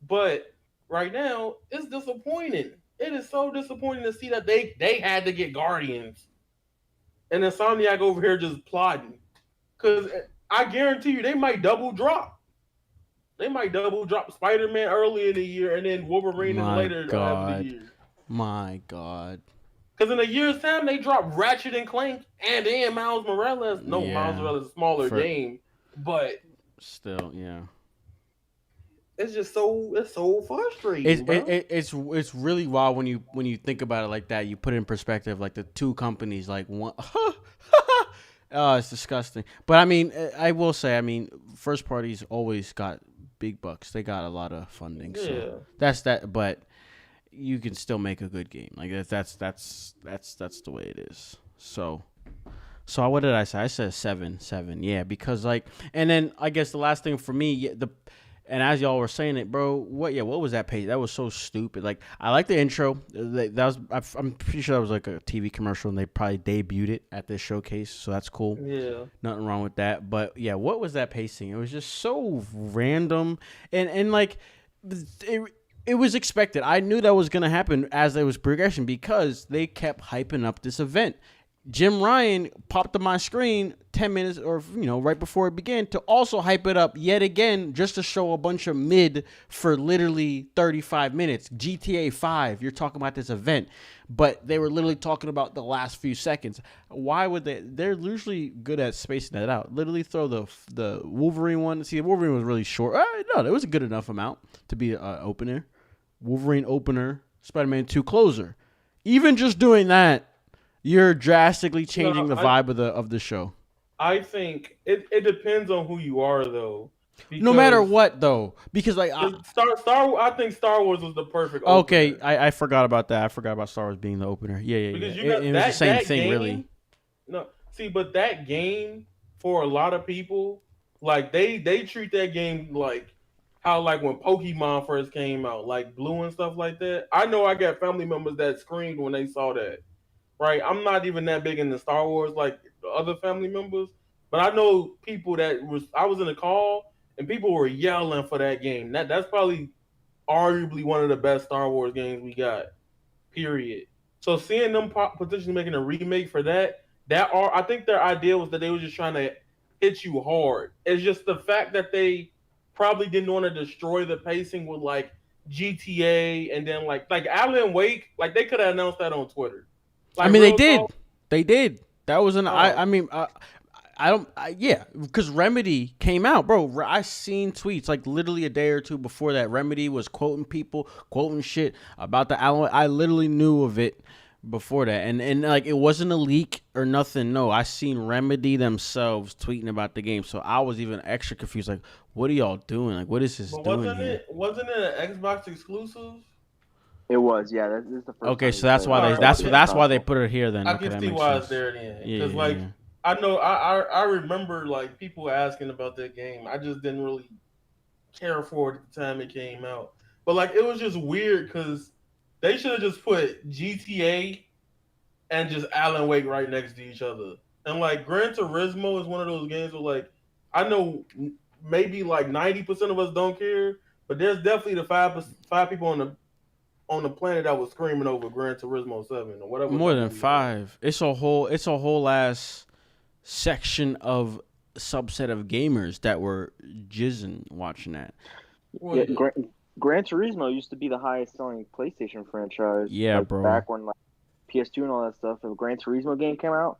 But right now, it's disappointing. It is so disappointing to see that they had to get Guardians. And Insomniac over here just plotting. Because I guarantee you, they might double drop. They might double drop Spider-Man early in the year and then Wolverine in later half of the year. My God. Because in a year's time, they dropped Ratchet and Clank and then Miles Morales. No, yeah. Miles Morales is a smaller game, but still, yeah. It's just so frustrating. It's really wild when you think about it like that. You put it in perspective, like the two companies, like one. Oh, it's disgusting. But I mean, I will say, first parties always got big bucks. They got a lot of funding, so that's that. But you can still make a good game. Like that's the way it is. So what did I say? I said 7. Yeah, because like, and then I guess the last thing for me, and as y'all were saying it, bro, what was that page? That was so stupid. Like, I like the intro. I'm pretty sure that was like a TV commercial, and they probably debuted it at this showcase, so that's cool. Yeah, nothing wrong with that. But yeah, what was that pacing? It was just so random, and like it was expected. I knew that was gonna happen as there was progression because they kept hyping up this event. Jim Ryan popped on my screen 10 minutes or, right before it began to also hype it up yet again just to show a bunch of mid for literally 35 minutes. GTA 5, you're talking about this event, but they were literally talking about the last few seconds. Why would they? They're usually good at spacing that out. Literally throw the Wolverine one. See, Wolverine was really short. No, it was a good enough amount to be an opener. Wolverine opener, Spider-Man 2 closer. Even just doing that, you're drastically changing the vibe of the show. I think it depends on who you are, though. No matter Because what, though, because like I think Star Wars was the perfect okay, opener. I forgot about that. I forgot about Star Wars being the opener. Yeah, yeah, yeah. Because you It got was the same that thing, game. really. No, see, but that game for a lot of people, like they treat that game like how like when Pokemon first came out, like Blue and stuff like that. I know I got family members that screamed when they saw that. Right, I'm not even that big into Star Wars like the other family members, but I know people that was. I was in a call and people were yelling for that game. That's probably arguably one of the best Star Wars games we got. Period. So seeing them potentially making a remake for that are I think their idea was that they were just trying to hit you hard. It's just the fact that they probably didn't want to destroy the pacing with like GTA and then like Alan Wake, like they could have announced that on Twitter. I Like mean, they real did. talk. They did. That was an. Oh, I mean, I don't. Yeah, because Remedy came out, bro. I seen tweets like literally a day or two before that. Remedy was quoting people, quoting shit about the Alan. I literally knew of it before that, and like it wasn't a leak or nothing. No, I seen Remedy themselves tweeting about the game, so I was even extra confused. Like, what are y'all doing? Like, what is this but doing here? wasn't it an Xbox exclusive? It was, yeah. This is the first Okay, time so you play that's it why on All they right, the okay. PlayStation that's why they console. put it here. Then I okay, can that see makes why it's sense. there then, Yeah, because yeah, like yeah. I know I remember like people asking about that game. I just didn't really care for it at the time it came out. But like it was just weird because they should have just put GTA and just Alan Wake right next to each other. And like Gran Turismo is one of those games where like I know maybe like 90% of us don't care, but there's definitely the five people on the planet that was screaming over Gran Turismo 7 or whatever More than number we on. 5. It's a whole ass section of subset of gamers that were jizzing watching that. Well, Yeah, yeah. Gran Turismo used to be the highest selling PlayStation franchise. Yeah, Like bro. back when like PS2 and all that stuff. If a Gran Turismo game came out,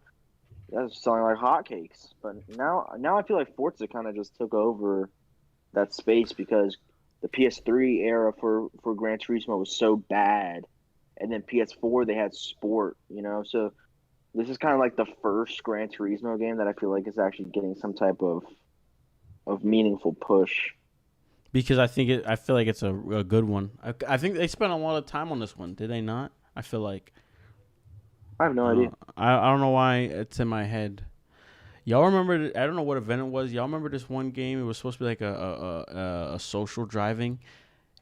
that was selling like hotcakes. But now I feel like Forza kind of just took over that space because the PS3 era for Gran Turismo was so bad, and then PS4 they had Sport. So this is kind of like the first Gran Turismo game that I feel like is actually getting some type of meaningful push. Because I feel like it's a good one. I think they spent a lot of time on this one. Did they not? I feel like I have no idea. I don't know why it's in my head. Y'all remember? I don't know what event it was. Y'all remember this one game? It was supposed to be like a social driving.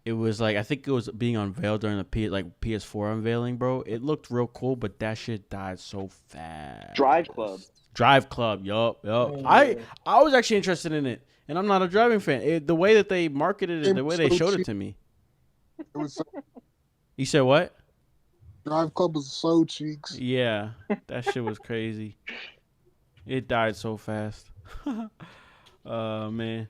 It was like I think it was being unveiled during the PS4 unveiling, bro. It looked real cool, but that shit died so fast. Drive Club. Drive Club, yup. Oh, I was actually interested in it, and I'm not a driving fan. The way that they marketed it, It the way was they so showed it cheap. to me. It was so, You said what? Drive Club was so cheeks. Yeah, that shit was crazy. It died so fast. Man.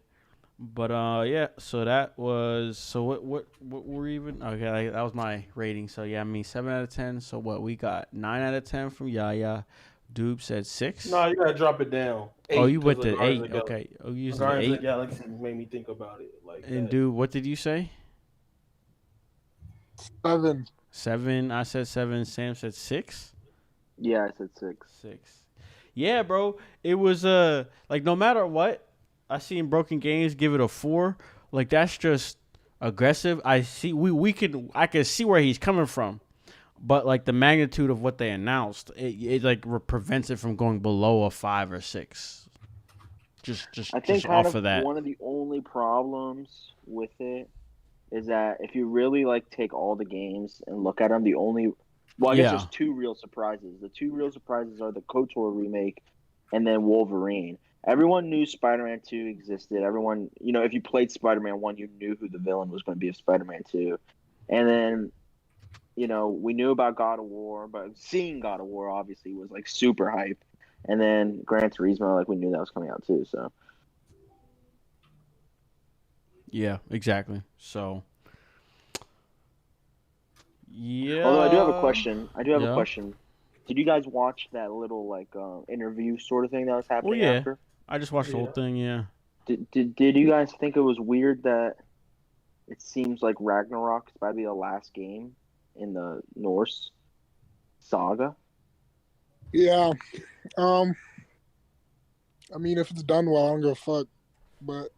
But yeah, so that was what were even okay, that was my rating. So yeah, I mean 7 out of 10. So what we got 9 out of 10 from Yaya. Doob said 6. no, you gotta drop it down. 8 Oh, you went because of to Guardians 8. of the Galaxy. Okay. Oh, you used the Guardians of 8. the Galaxy made me think about it like And that. dude, what did you say? 7. 7. I said 7. Sam said 6. Yeah, I said 6. 6. Yeah, bro. It was like no matter what, I seen Broken Games give it a 4. Like that's just aggressive. I see I can see where he's coming from. But like the magnitude of what they announced, it like prevents it from going below a 5 or 6. I think Just kind off of of that. one of the only problems with it is that if you really like take all the games and look at them, I guess Yeah. there's 2 real surprises. The 2 real surprises are the KOTOR remake and then Wolverine. Everyone knew Spider-Man 2 existed. Everyone, if you played Spider-Man 1, you knew who the villain was going to be of Spider-Man 2. And then, we knew about God of War, but seeing God of War obviously was like super hype. And then Gran Turismo, like we knew that was coming out too. So Yeah, exactly. So yeah. although I do have a question. Yeah. Did you guys watch that little like interview sort of thing that was Well, happening yeah. after? I just watched the whole Yeah. thing. Yeah. Did you guys think it was weird that it seems like Ragnarok is about to be the last game in the Norse saga? Yeah. I mean, if it's done well, I don't give a fuck. But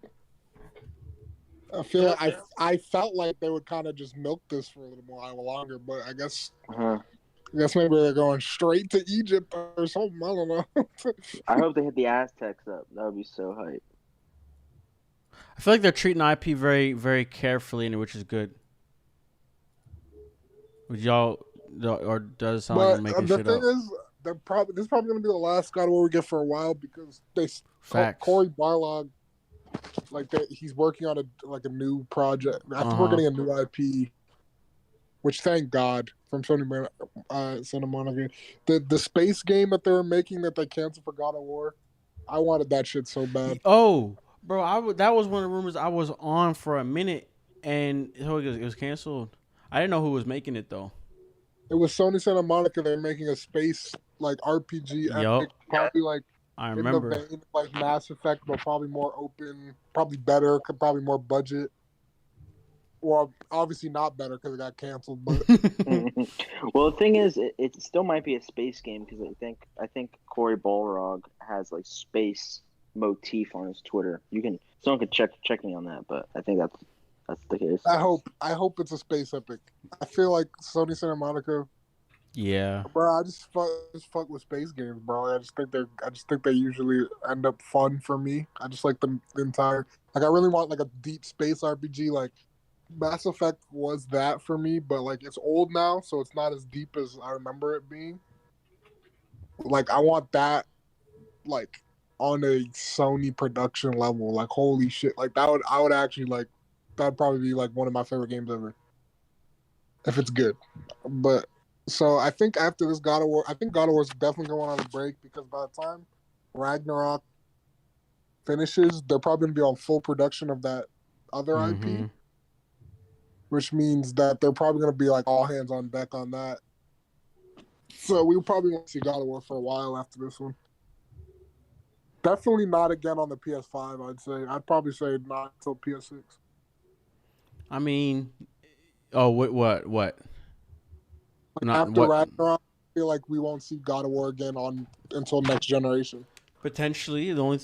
I feel like I felt like they would kind of just milk this for a little more longer, but I guess maybe they're going straight to Egypt or something. I don't know. I hope they hit the Aztecs up. That would be so hype. I feel like they're treating IP very, very carefully, which is good. Would y'all, or does it sound like I'm making shit up? The thing is, this is probably going to be the last God of War we get for a while because Cory Barlog, he's working on a new project. I think we're getting a new IP, which thank God from Santa Monica. The space game that they were making that they canceled for God of War, I wanted that shit so bad. Oh, bro, that was one of the rumors I was on for a minute, and it was canceled. I didn't know who was making it though. It was Sony Santa Monica. They're making a space RPG epic, probably I remember. in the vein like Mass Effect, but probably more open, probably better, probably more budget. Well, obviously not better because it got canceled. But well, the thing is, it still might be a space game because I think Cory Balrog has like space motif on his Twitter. Someone could check me on that, but I think that's the case. I hope it's a space epic. I feel like Sony Santa Monica. Yeah, bro. I just fuck with space games, bro. I just think they usually end up fun for me. I just like the entire. Like I really want like a deep space RPG. Like Mass Effect was that for me, but like it's old now, so it's not as deep as I remember it being. Like I want that, like on a Sony production level. Like holy shit! Like I would actually like. That'd probably be like one of my favorite games ever, if it's good. But so I think after this God of War, I think God of War is definitely going on a break because by the time Ragnarok finishes, they're probably gonna be on full production of that other IP, which means that they're probably gonna be like all hands on deck on that. So we probably won't see God of War for a while after this one. Definitely not again on the PS5. I'd probably say not until PS6. I mean, what? After Ragnarok, I feel like we won't see God of War again until next generation. Potentially, the only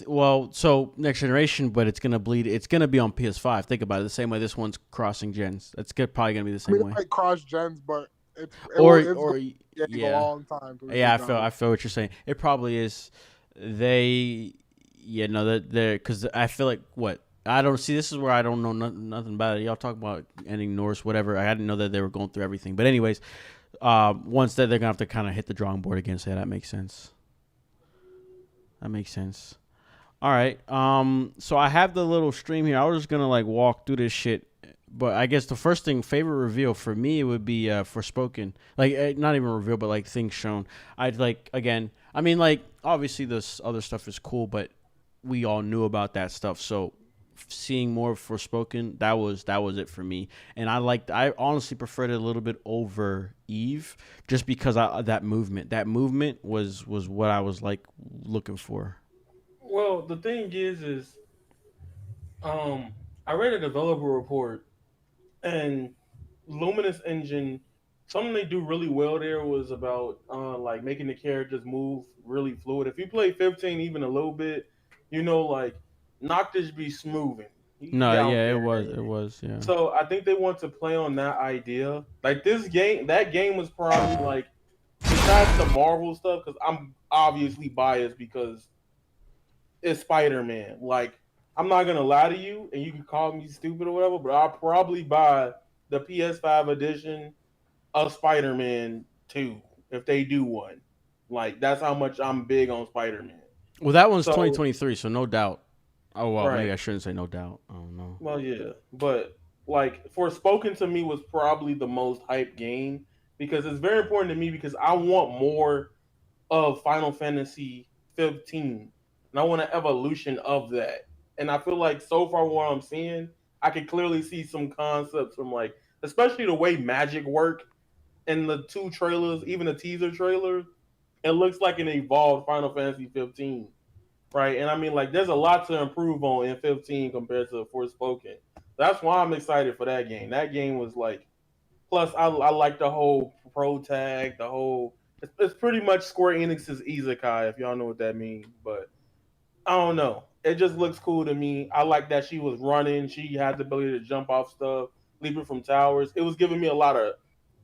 so next generation, but it's gonna bleed. It's gonna be on PS5. Think about it. The same way this one's crossing gens. That's probably gonna be the same way. It might cross gens, but it's a long time. Yeah, I feel what you're saying. It probably is. They're because I feel like what. I don't see. This is where I don't know nothing about it. Y'all talk about ending Norse, whatever. I didn't know that they were going through everything. But anyways, once they're gonna have to kind of hit the drawing board again. So that makes sense. All right. So I have the little stream here. I was just gonna like walk through this shit, but I guess the first thing, favorite reveal for me would be Forspoken. Like not even reveal, but like things shown. I'd like again. I mean, like obviously this other stuff is cool, but we all knew about that stuff. So seeing more of Forspoken, that was it for me. And I honestly preferred it a little bit over Eve, just because that movement was what I was like looking for. Well, the thing is I read a developer report, and Luminous Engine, something they do really well there was about like making the characters move really fluid. If you play 15 even a little bit, like Noctis be smoothing. It was. Yeah. So I think they want to play on that idea. Like that game was probably like, besides the Marvel stuff, because I'm obviously biased because it's Spider-Man. Like, I'm not gonna lie to you, and you can call me stupid or whatever, but I'll probably buy the PS5 edition of Spider-Man 2 if they do one. Like, that's how much I'm big on Spider-Man. Well, that one's 2023, so no doubt. Oh, well, right. Maybe I shouldn't say no doubt. I don't know. Well, yeah. But, like, Forspoken to me was probably the most hyped game because it's very important to me because I want more of Final Fantasy 15. And I want an evolution of that. And I feel like so far what I'm seeing, I can clearly see some concepts from, like, especially the way magic work in the two trailers, even the teaser trailer. It looks like an evolved Final Fantasy 15. Right, and I mean, like, there's a lot to improve on in 15 compared to Forspoken. That's why I'm excited for that game. That game was like, plus I like the whole pro tag, it's pretty much Square Enix's Isekai, if y'all know what that means. But I don't know. it just looks cool to me. I like that she was running. She had the ability to jump off stuff, leaping from towers. It was giving me a lot of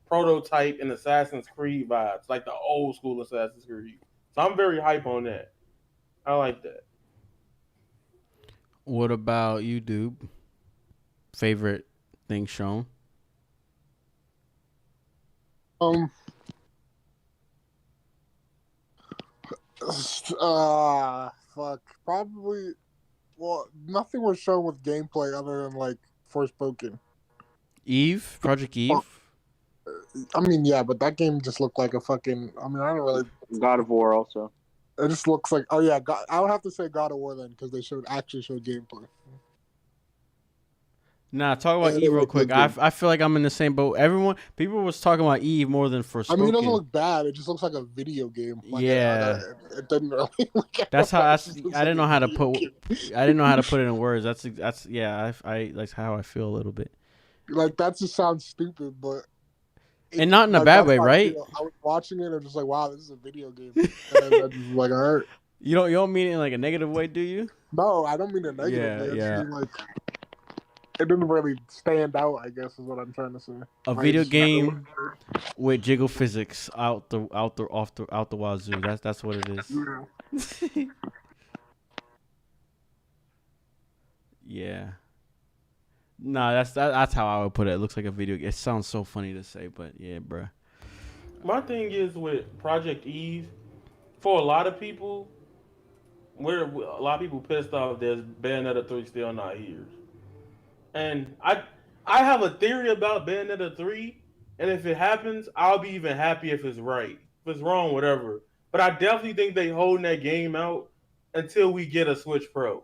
prototype and Assassin's Creed vibes, like the old school Assassin's Creed. So I'm very hype on that. I like that. What about you, dude? Favorite thing shown? Um. Fuck. Probably. Well, nothing was shown with gameplay other than like Forspoken. Eve, Project Eve. I mean, yeah, but that game just looked like a fucking. I mean, I don't really. God of War also. It just looks like. Oh yeah, God, I would have to say God of War then because they actually showed gameplay. Nah, talk about And Eve it real looked quick. good. I feel like I'm in the same boat. People was talking about Eve more than Forspoken. I mean, it doesn't look bad. It just looks like a video game. Like, Yeah. it didn't really. That's how It just looks I didn't know like a how to video put. game. I didn't know how to put it in words. That's yeah. I that's how I feel a little bit. Like that just sounds stupid, but. And not in a like, bad that's way, how I right? feel. I was watching it and I'm just like, wow, this is a video game. And then I just like, all right. You don't mean it in like a negative way, do you? No, I don't mean a negative Yeah, way. I just yeah. mean like it didn't really stand out, I guess is what I'm trying to say. A Like, video it's not really- game with jiggle physics out the wazoo. That's what it is. Yeah. Yeah. Nah, that's how I would put it. It looks like a video game. It sounds so funny to say, but yeah, bruh. My thing is with Project Eve, for a lot of people, a lot of people pissed off there's Bayonetta 3 still not here. And I have a theory about Bayonetta 3, and if it happens, I'll be even happy if it's right. If it's wrong, whatever. But I definitely think they holding that game out until we get a Switch Pro.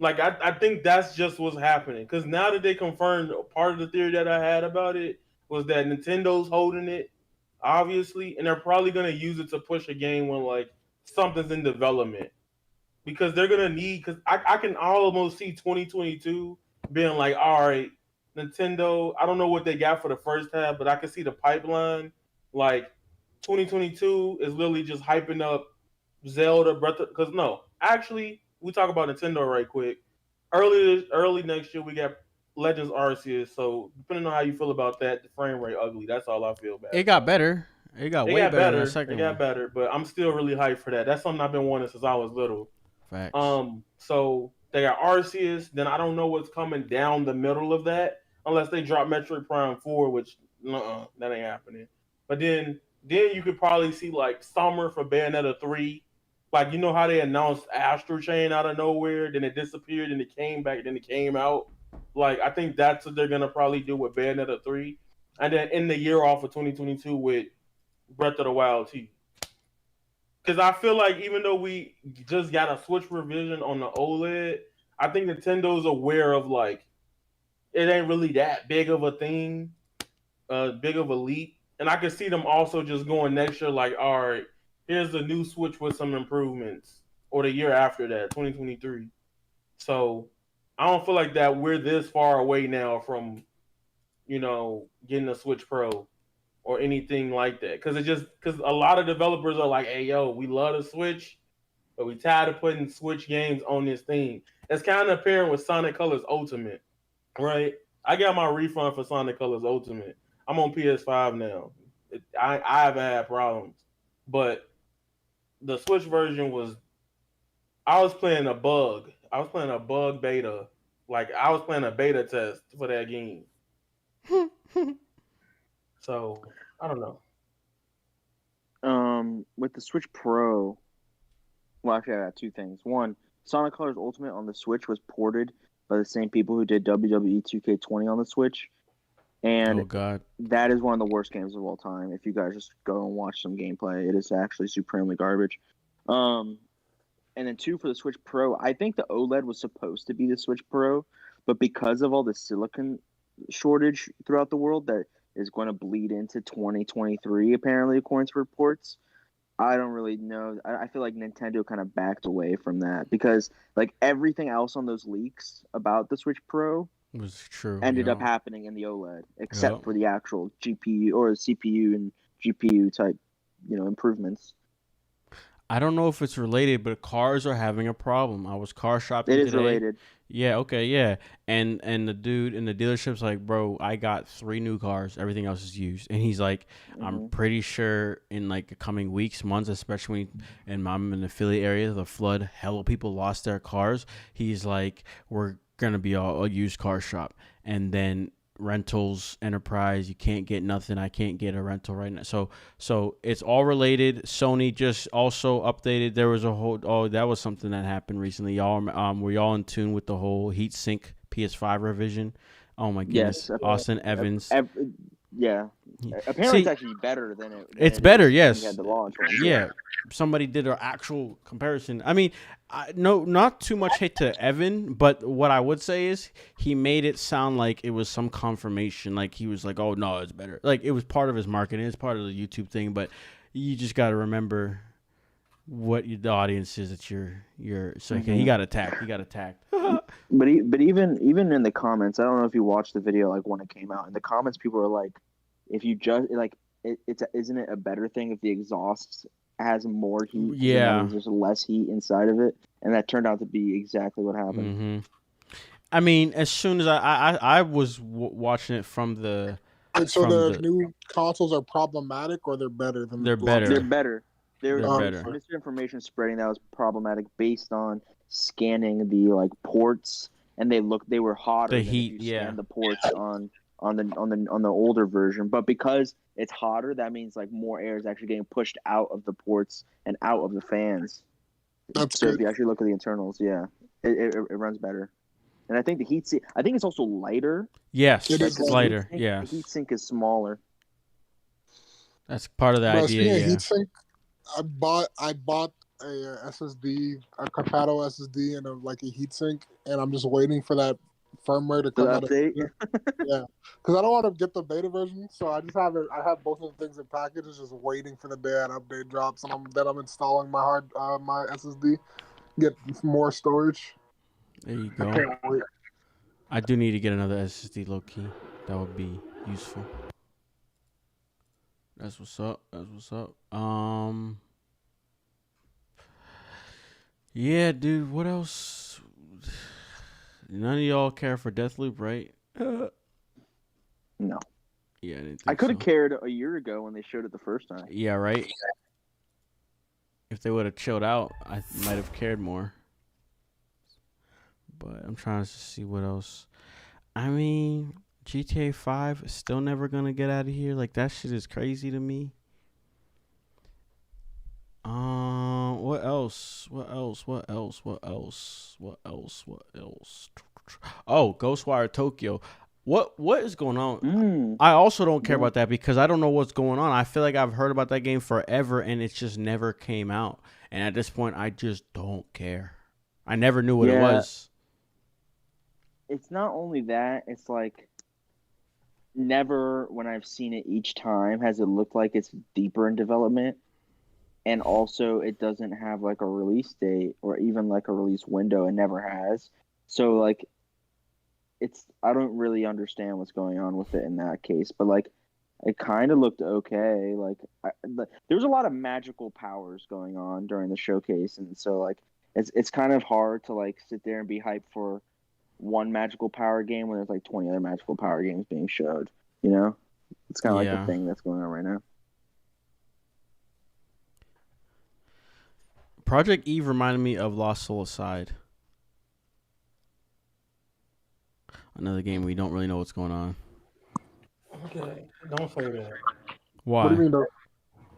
Like I think that's just what's happening. Because now that they confirmed part of the theory that I had about it was that Nintendo's holding it, obviously, and they're probably gonna use it to push a game when like something's in development. Because they're gonna need because I can almost see 2022 being like, all right, Nintendo, I don't know what they got for the first half, but I can see the pipeline. Like 2022 is literally just hyping up Zelda Breath of because no, actually, we talk about Nintendo right quick. Early next year we got Legends Arceus, so depending on how you feel about that, the frame rate ugly. That's all I feel bad. It got better. It got way better than the second It got one. better, but I'm still really hyped for that. That's something I've been wanting since I was little. Facts. So they got Arceus. Then I don't know what's coming down the middle of that, unless they drop Metroid Prime 4, which that ain't happening. But then you could probably see like summer for Bayonetta 3. Like you know how they announced Astral Chain out of nowhere, then it disappeared, and it came back, then it came out. Like I think that's what they're gonna probably do with Bayonetta 3, and then end the year off of 2022 with Breath of the Wild 2. Because I feel like even though we just got a Switch revision on the OLED, I think Nintendo's aware of like it ain't really that big of a thing, big of a leap. And I could see them also just going next year like, all right, here's the new Switch with some improvements, or the year after that, 2023. So I don't feel like that we're this far away now from, getting a Switch Pro or anything like that. Because a lot of developers are like, hey, yo, we love the Switch, but we tired of putting Switch games on this thing. It's kind of apparent with Sonic Colors Ultimate, right? I got my refund for Sonic Colors Ultimate. I'm on PS5 now. I haven't had problems. But the Switch version I was playing a bug. I was playing a bug beta. Like, I was playing a beta test for that game. So, I don't know. With the Switch Pro, well, actually, I got two things. One, Sonic Colors Ultimate on the Switch was ported by the same people who did WWE 2K20 on the Switch, and oh God, that is one of the worst games of all time. If you guys just go and watch some gameplay, it is actually supremely garbage. And then two, for the Switch Pro, I think the OLED was supposed to be the Switch Pro, but because of all the silicon shortage throughout the world that is going to bleed into 2023, apparently, according to reports, I don't really know. I feel like Nintendo kind of backed away from that because like everything else on those leaks about the Switch Pro was true. ended up happening in the OLED, except for the actual GPU or CPU and GPU type, improvements. I don't know if it's related, but cars are having a problem. I was car shopping It today. is related. Yeah, okay, yeah. And the dude in the dealership's like, bro, I got 3 new cars. Everything else is used. And he's like, I'm pretty sure in like the coming weeks, months, especially I'm in the Philly area, the flood, hella people lost their cars. He's like, we're gonna be a used car shop. And then rentals, enterprise, you can't get nothing. I can't get a rental right now. So it's all related. Sony just also updated. There was a whole that was something that happened recently. Y'all were y'all in tune with the whole heatsink PS5 revision? Oh my goodness. Yes. Austin Evans. Yeah. Apparently it's actually better than it. It's better, yes. You had the launch one. Yeah. Somebody did an actual comparison. I mean, no, not too much hate to Evan, but what I would say is he made it sound like it was some confirmation. Like he was like, "Oh no, it's better." Like it was part of his marketing. It's part of the YouTube thing. But you just got to remember what the audience is that you're. So he got attacked. He got attacked. But even in the comments, I don't know if you watched the video like when it came out. In the comments, people were like, "If you just like isn't it a better thing if the exhaust has more heat? Yeah, there's less heat inside of it." And that turned out to be exactly what happened. Mm-hmm. I mean, as soon as I was watching it from the. So the new consoles are problematic, or they're better than they're better. They're better. They're better. Misinformation spreading that was problematic based on scanning the like ports, and they were hotter. The heat, than the ports on the older version, but because it's hotter, that means like more air is actually getting pushed out of the ports and out of the fans. That's so good. If you actually look at the internals, it runs better. And I think the heat sink, I think it's also lighter. Yes, it's lighter. Yes, the heat sink is smaller. That's part of the idea. Yeah, heat sink. I bought a SSD, a compatible SSD, and a heatsink, and I'm just waiting for that firmware to come out. Yeah, because I don't want to get the beta version, so I just have it. I have both of the things in packages, just waiting for the day an update drops, and I'm installing my my SSD, get more storage. There you go. I do need to get another SSD, low key. That would be useful. That's what's up. Yeah, dude. What else? None of y'all care for Deathloop, right? No. Yeah, I didn't think I could have so. cared a year ago when they showed it the first time. Yeah, right. If they would have chilled out, I might have cared more. But I'm trying to see what else. I mean, GTA 5 is still never gonna get out of here. Like that shit is crazy to me. What else? Oh, Ghostwire Tokyo. What is going on? I also don't care about that because I don't know what's going on. I feel like I've heard about that game forever and it just never came out. And at this point, I just don't care. I never knew what it was. It's not only that, it's like never when I've seen it each time has it looked like it's deeper in development. And also it doesn't have like a release date or even like a release window. It never has. So like I don't really understand what's going on with it in that case, but like it kind of looked okay. Like there was a lot of magical powers going on during the showcase, and so like it's kind of hard to like sit there and be hyped for one magical power game when there's like 20 other magical power games being showed. You know, it's kind of like the thing that's going on right now. Project Eve reminded me of Lost Soul Aside. Another game we don't really know what's going on. Okay, don't say that. Why? What do you mean, though?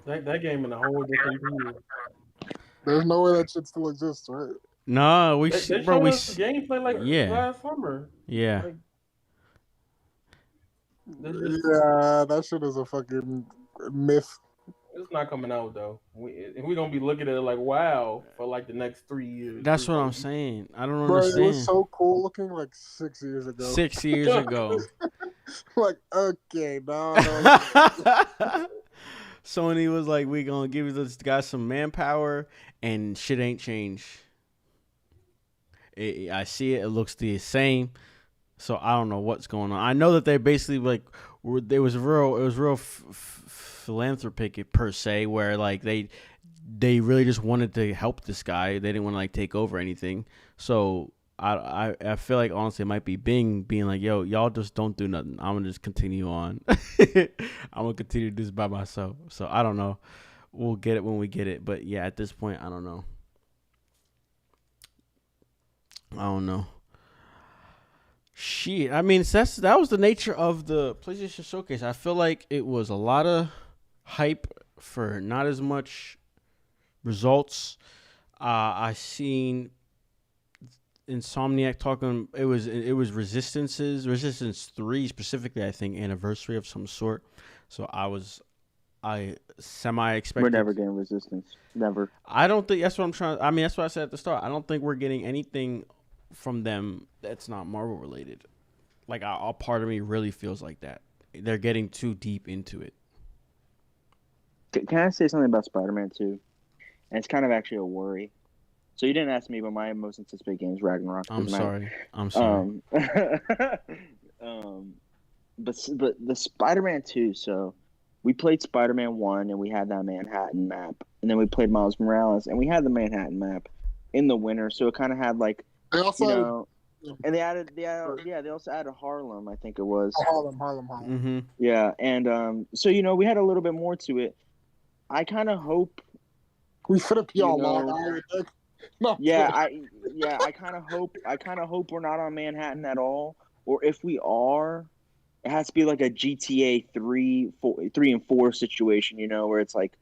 That game in a whole different view. There's no way that shit still exists, right? No, we They showed us gameplay like last summer. Yeah. Like, yeah, that shit is a fucking myth. It's not coming out though. We're gonna be looking at it like wow for like the next 3 years. That's what I'm saying. I don't Bro, understand. it was so cool looking like 6 years ago. 6 years ago. Like, okay, no. Sony was like, we gonna give this guy some manpower and shit ain't changed. I see it. It looks the same. So I don't know what's going on. I know that they basically like it was real philanthropic per se, where like they they really just wanted to help this guy. They didn't want to like take over anything. So I feel like honestly it might be Bing being like, yo, y'all just don't do nothing. I'm gonna just continue on. I'm gonna continue to do this by myself. So I don't know. We'll get it when we get it. But yeah, at this point, I don't know. I don't know. Shit. I mean, that was the nature of the PlayStation Showcase. I feel like it was a lot of hype for not as much results. I seen Insomniac talking. It was Resistance 3 specifically. I think anniversary of some sort. So I semi expected. We're never getting Resistance. Never. I don't think that's what I'm trying. I mean, that's what I said at the start. I don't think we're getting anything from them that's not Marvel related. Like, a part of me really feels like that. They're getting too deep into it. Can I say something about Spider-Man 2? And it's kind of actually a worry. So you didn't ask me, but my most anticipated game is Ragnarok. I'm sorry. But the Spider-Man 2, so we played Spider-Man 1 and we had that Manhattan map. And then we played Miles Morales and we had the Manhattan map in the winter. So it kind of had like, They also and they also added Harlem, I think it was. Harlem. Mm-hmm. Yeah, and so we had a little bit more to it. I kind of hope we should have y'all long. No. I kind of hope we're not on Manhattan at all, or if we are, it has to be like a GTA 3 and 4 situation, where it's like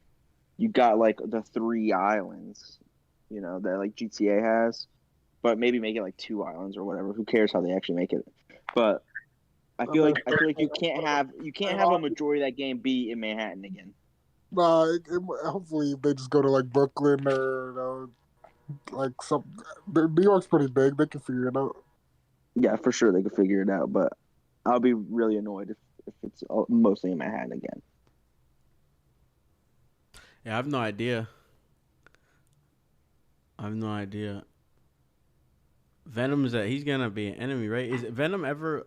you got like the 3 islands, that like GTA has, but maybe make it like 2 islands or whatever. Who cares how they actually make it? But I feel like you can't have a majority of that game be in Manhattan again. Nah, hopefully they just go to like Brooklyn or like some. New York's pretty big. They can figure it out. Yeah, for sure they can figure it out. But I'll be really annoyed if it's mostly in Manhattan again. Yeah, I have no idea. Venom he's gonna be an enemy, right? Is Venom ever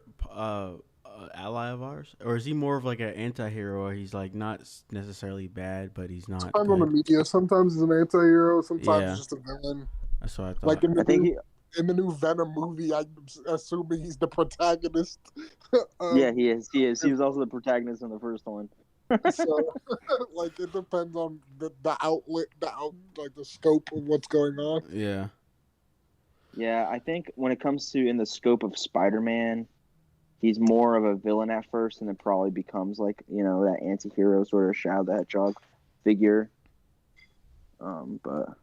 ally of ours, or is he more of like an anti-hero, or he's like not necessarily bad, but he's not Depends on the media. Sometimes he's an anti-hero, sometimes he's just a villain. That's what I thought. Like in the new Venom movie, I'm assuming he's the protagonist. Yeah, he is. He was also the protagonist in the first one. So, like, it depends on the outlet, like the scope of what's going on. Yeah. Yeah, I think when it comes to in the scope of Spider-Man, he's more of a villain at first, and then probably becomes like that anti-hero sort of Shadow the Hedgehog figure. But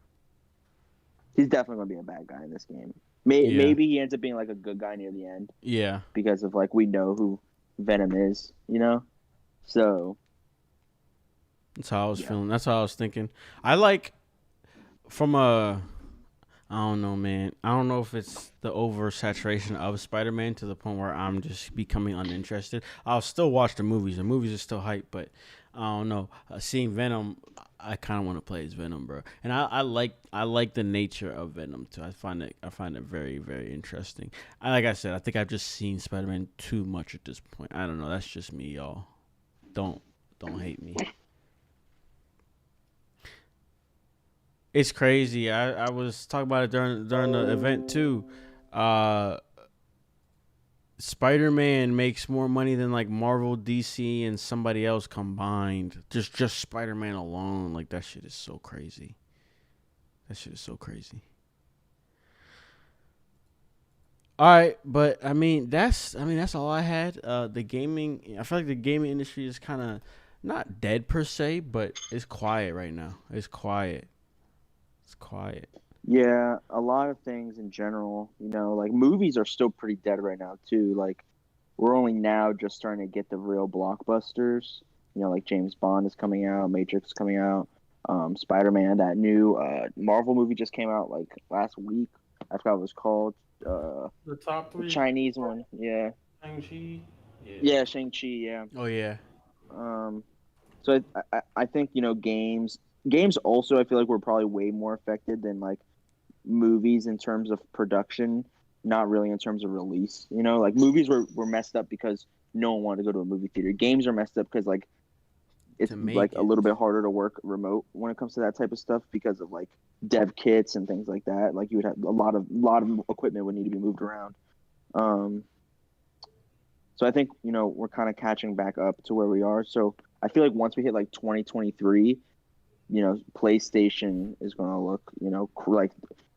he's definitely gonna be a bad guy in this game. Maybe he ends up being like a good guy near the end. Yeah. Because of like we know who Venom is, So that's how I was feeling. That's how I was thinking. I like I don't know, man. I don't know if it's the oversaturation of Spider-Man to the point where I'm just becoming uninterested. I'll still watch the movies. The movies are still hype, but I don't know. Seeing Venom, I kind of want to play as Venom, bro. And I like the nature of Venom too. I find it very, very interesting. Like I said, I think I've just seen Spider-Man too much at this point. I don't know. That's just me, y'all. Don't hate me. It's crazy. I was talking about it during the event too. Spider-Man makes more money than like Marvel, DC, and somebody else combined. Just Spider-Man alone. Like that shit is so crazy. All right, but I mean that's all I had. I feel like the gaming industry is kind of not dead per se, but it's quiet right now. It's quiet. Yeah, a lot of things in general, like movies are still pretty dead right now too. Like we're only now just starting to get the real blockbusters. Like James Bond is coming out, Matrix is coming out, Spider-Man, that new Marvel movie just came out like last week. I forgot what it was called. The top 3. The Chinese one, yeah. Shang-Chi. Yeah, Shang-Chi, yeah. Oh yeah. So I think games also I feel like we're probably way more affected than like movies in terms of production, not really in terms of release. Like movies were messed up because no one wanted to go to a movie theater. Games are messed up because like it's To make like a it. little bit harder to work remote when it comes to that type of stuff because of like dev kits and things like that. Like you would have a lot of equipment would need to be moved around. So I think we're kind of catching back up to where we are. So I feel like once we hit like 2023, PlayStation is going to look like,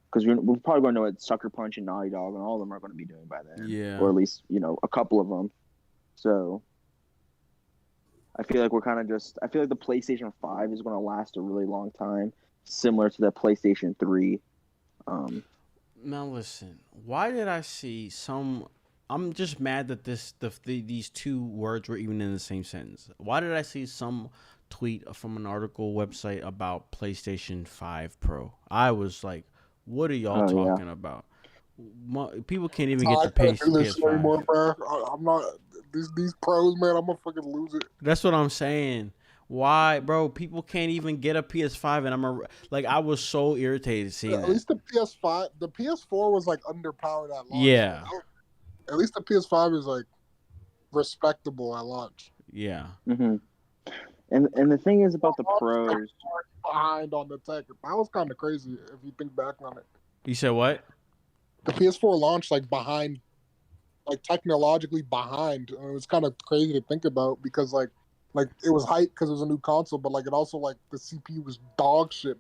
because we're probably going to know what Sucker Punch and Naughty Dog and all of them are going to be doing by then. Yeah. Or at least a couple of them. So I feel like I feel like the PlayStation 5 is going to last a really long time, similar to the PlayStation 3. Now listen, why did I see some? I'm just mad that these two words were even in the same sentence. Why did I see some tweet from an article website about PlayStation 5 Pro? I was like, what are y'all talking about? People can't even get the PS5 anymore, bro. I'm not these pros, man. I'm gonna fucking lose it. That's what I'm saying. Why, bro? People can't even get a PS5, and I was so irritated seeing that. At least the PS5, the PS4 was like underpowered at launch. Yeah. At least the PS5 is like respectable at launch. Yeah. Mm-hmm. And the thing is about the pros, behind on the tech. That was kind of crazy if you think back on it. You said what? The PS4 launched like behind, like technologically behind. It was kind of crazy to think about because like it was hype because it was a new console, but like it also like the CPU was dog shit.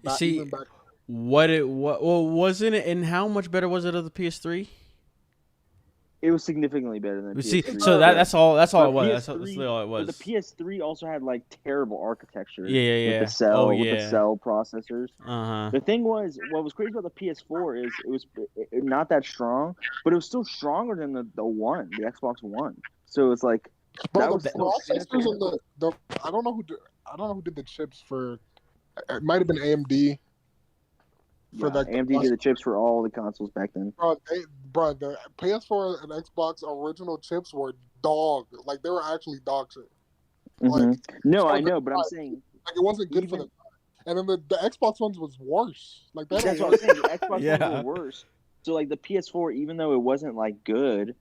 Wasn't it? And how much better was it of the PS3? It was significantly better than the PS3. So that's all it was. That's PS3, literally all it was. But the PS3 also had like terrible architecture. Yeah. With the cell processors. Uh-huh. The thing was, what was crazy about the PS4 is it was not that strong, but it was still stronger than the Xbox One. So it's like that was the processors and the I don't know who did the chips for. It might have been AMD. AMD did the chips for all the consoles back then. Bro, the PS4 and Xbox original chips were dog. Like they were actually dog shit. Mm-hmm. Like, I know, but I'm saying like it wasn't good for them. And then the Xbox ones was worse. Like that's what I'm saying. The Xbox ones were worse. So like the PS4, even though it wasn't like good,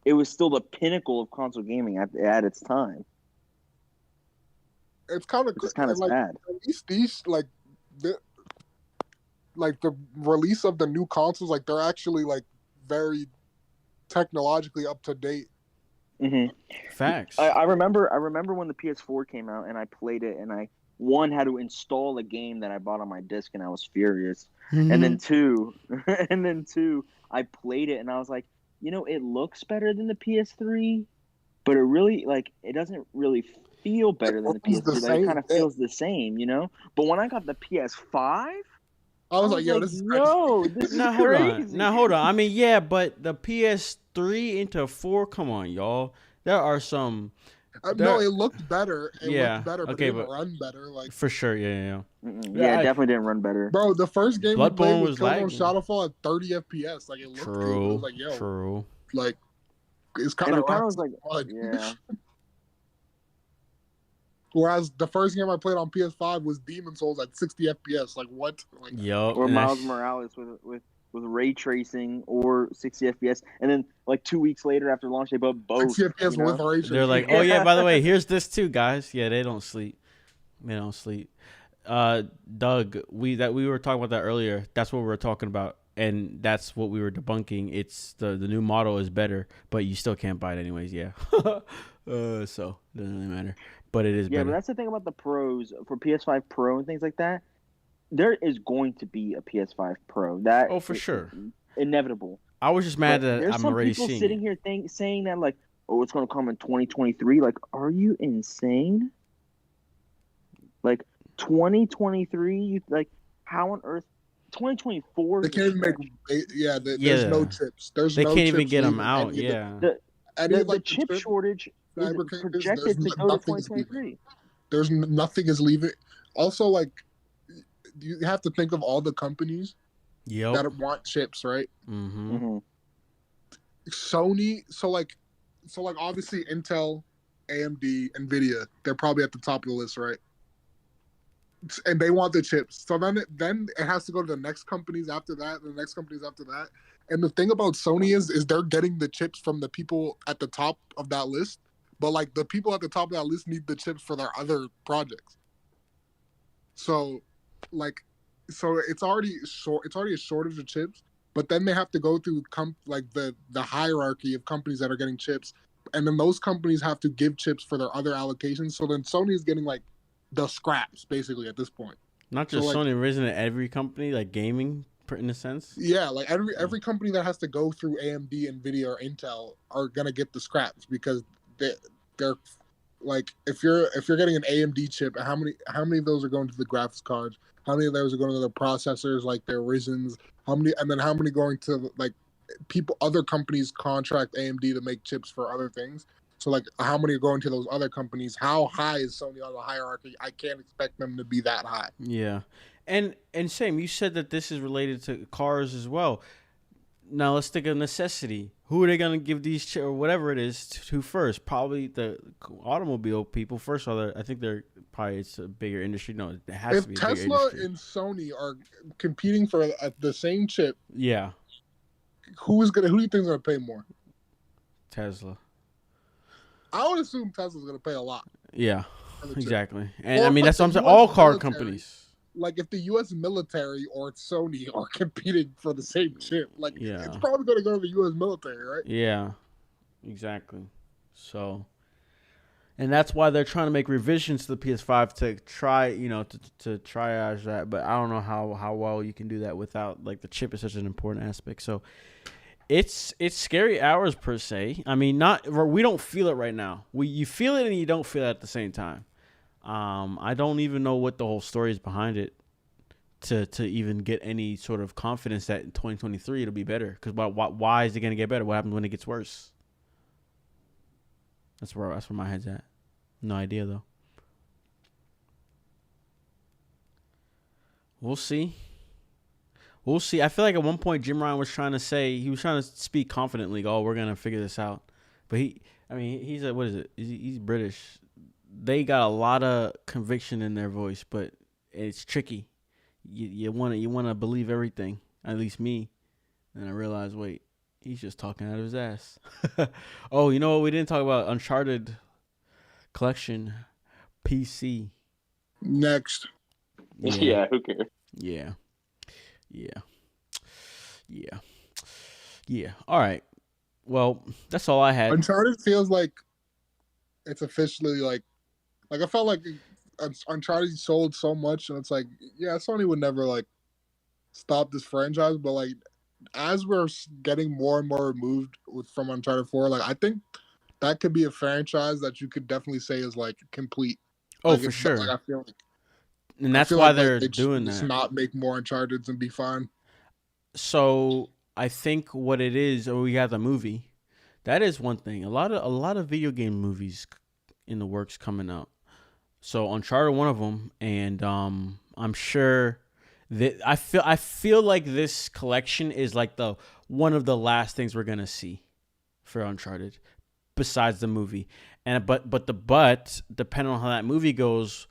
it was still the pinnacle of console gaming at its time. It's kind of sad. At least these the release of the new consoles, like they're actually like very technologically up to date. Mm-hmm. Facts. I remember when the PS4 came out and I played it and I had to install a game that I bought on my disc and I was furious. Mm-hmm. And then two, I played it and I was like, it looks better than the PS3, but it really it doesn't really feel better than the PS3. Like, it kind of feels the same, But when I got the PS5. I was like, this is crazy. This is crazy. Now, hold on. I mean, yeah, but the PS3 into 4, come on, y'all. There are some... No, it looked better. It looked better, but okay, it didn't run better. Like for sure, yeah. Yeah, it definitely didn't run better. Bro, the first game we played was lagging. Shadowfall at 30 FPS. Like, it looked good. It was like, True. Like, it's kind of like, yeah. Whereas the first game I played on PS5 was Demon's Souls at 60 FPS. Like, what? Like, or Miles Morales with ray tracing or 60 FPS. And then, like, 2 weeks later after launch, they both 60 FPS with ray tracing. They're like, oh, yeah, by the way, here's this too, guys. Yeah, they don't sleep. Doug, we were talking about that earlier. That's what we were talking about. And that's what we were debunking. It's the new model is better, but you still can't buy it anyways. Yeah. So it doesn't really matter. But it is better. Yeah, but that's the thing about the pros for PS5 Pro and things like that. There is going to be a PS5 Pro. That for sure, inevitable. I was just mad that I'm already seeing. There's some people sitting here saying that like, oh, it's going to come in 2023. Like, are you insane? Like 2023, like how on earth? 2024. They can't even make. There's no chips. They can't even get them out. Yeah. The chip shortage is projected to go to 2023. There's nothing is leaving. Also, like, you have to think of all the companies that want chips, right? Mm-hmm. Mm-hmm. Sony, so obviously Intel, AMD, Nvidia, they're probably at the top of the list, right? And they want the chips. So then it has to go to the next companies after that, and the next companies after that. And the thing about Sony is they're getting the chips from the people at the top of that list, but like the people at the top of that list need the chips for their other projects. So, like, it's already a shortage of chips. But then they have to go through the hierarchy of companies that are getting chips, and then those companies have to give chips for their other allocations. So then Sony is getting like the scraps basically at this point. Not just so, like, Sony, isn't it every company like gaming in a sense? Yeah, like every company that has to go through AMD, Nvidia, or Intel are gonna get the scraps because they're like if you're getting an AMD chip, how many of those are going to the graphics cards? How many of those are going to the processors, like their Ryzen's? How many going to like other companies contract AMD to make chips for other things? So like how many are going to those other companies? How high is Sony on the hierarchy? I can't expect them to be that high. Yeah. And same, you said that this is related to cars as well. Now let's think of necessity. Who are they going to give these chips or whatever it is to first? Probably the automobile people first. I think it's a bigger industry. No, it has to be a bigger industry. If Tesla and Sony are competing for the same chip, yeah, who do you think is going to pay more? Tesla. I would assume Tesla's going to pay a lot. Yeah, exactly. And I mean that's what I'm saying. All car companies. Like if the U.S. military or Sony are competing for the same chip, like it's probably going to go to the U.S. military, right? Yeah, exactly. So, and that's why they're trying to make revisions to the PS5 to try, to triage that. But I don't know how well you can do that without like the chip is such an important aspect. So, it's scary hours per se. I mean, we don't feel it right now. You feel it and you don't feel it at the same time. I don't even know what the whole story is behind it to even get any sort of confidence that in 2023 it'll be better. Because why is it going to get better? What happens when it gets worse? That's where my head's at. No idea, though. We'll see. I feel like at one point Jim Ryan was trying to speak confidently. Oh, we're going to figure this out. But he's what is it? He's British. They got a lot of conviction in their voice, but it's tricky. You want to believe everything, at least me. And I realized, wait, he's just talking out of his ass. Oh, you know what? We didn't talk about Uncharted Collection PC. Next. Yeah, who cares? Yeah. All right. Well, that's all I had. Uncharted feels like it's officially like I felt like Uncharted sold so much, and it's like, yeah, Sony would never like stop this franchise, but like as we're getting more and more removed from Uncharted 4, like I think that could be a franchise that you could definitely say is like complete. Oh, like, for sure. Like, I feel like, and that's why they're doing that. Just not make more Uncharteds and be fine. So I think what it is, we got the movie. That is one thing. A lot of video game movies in the works coming out. So Uncharted, one of them, and I'm sure that I feel like this collection is like one of the last things we're gonna see for Uncharted, besides the movie. And but depending on how that movie goes,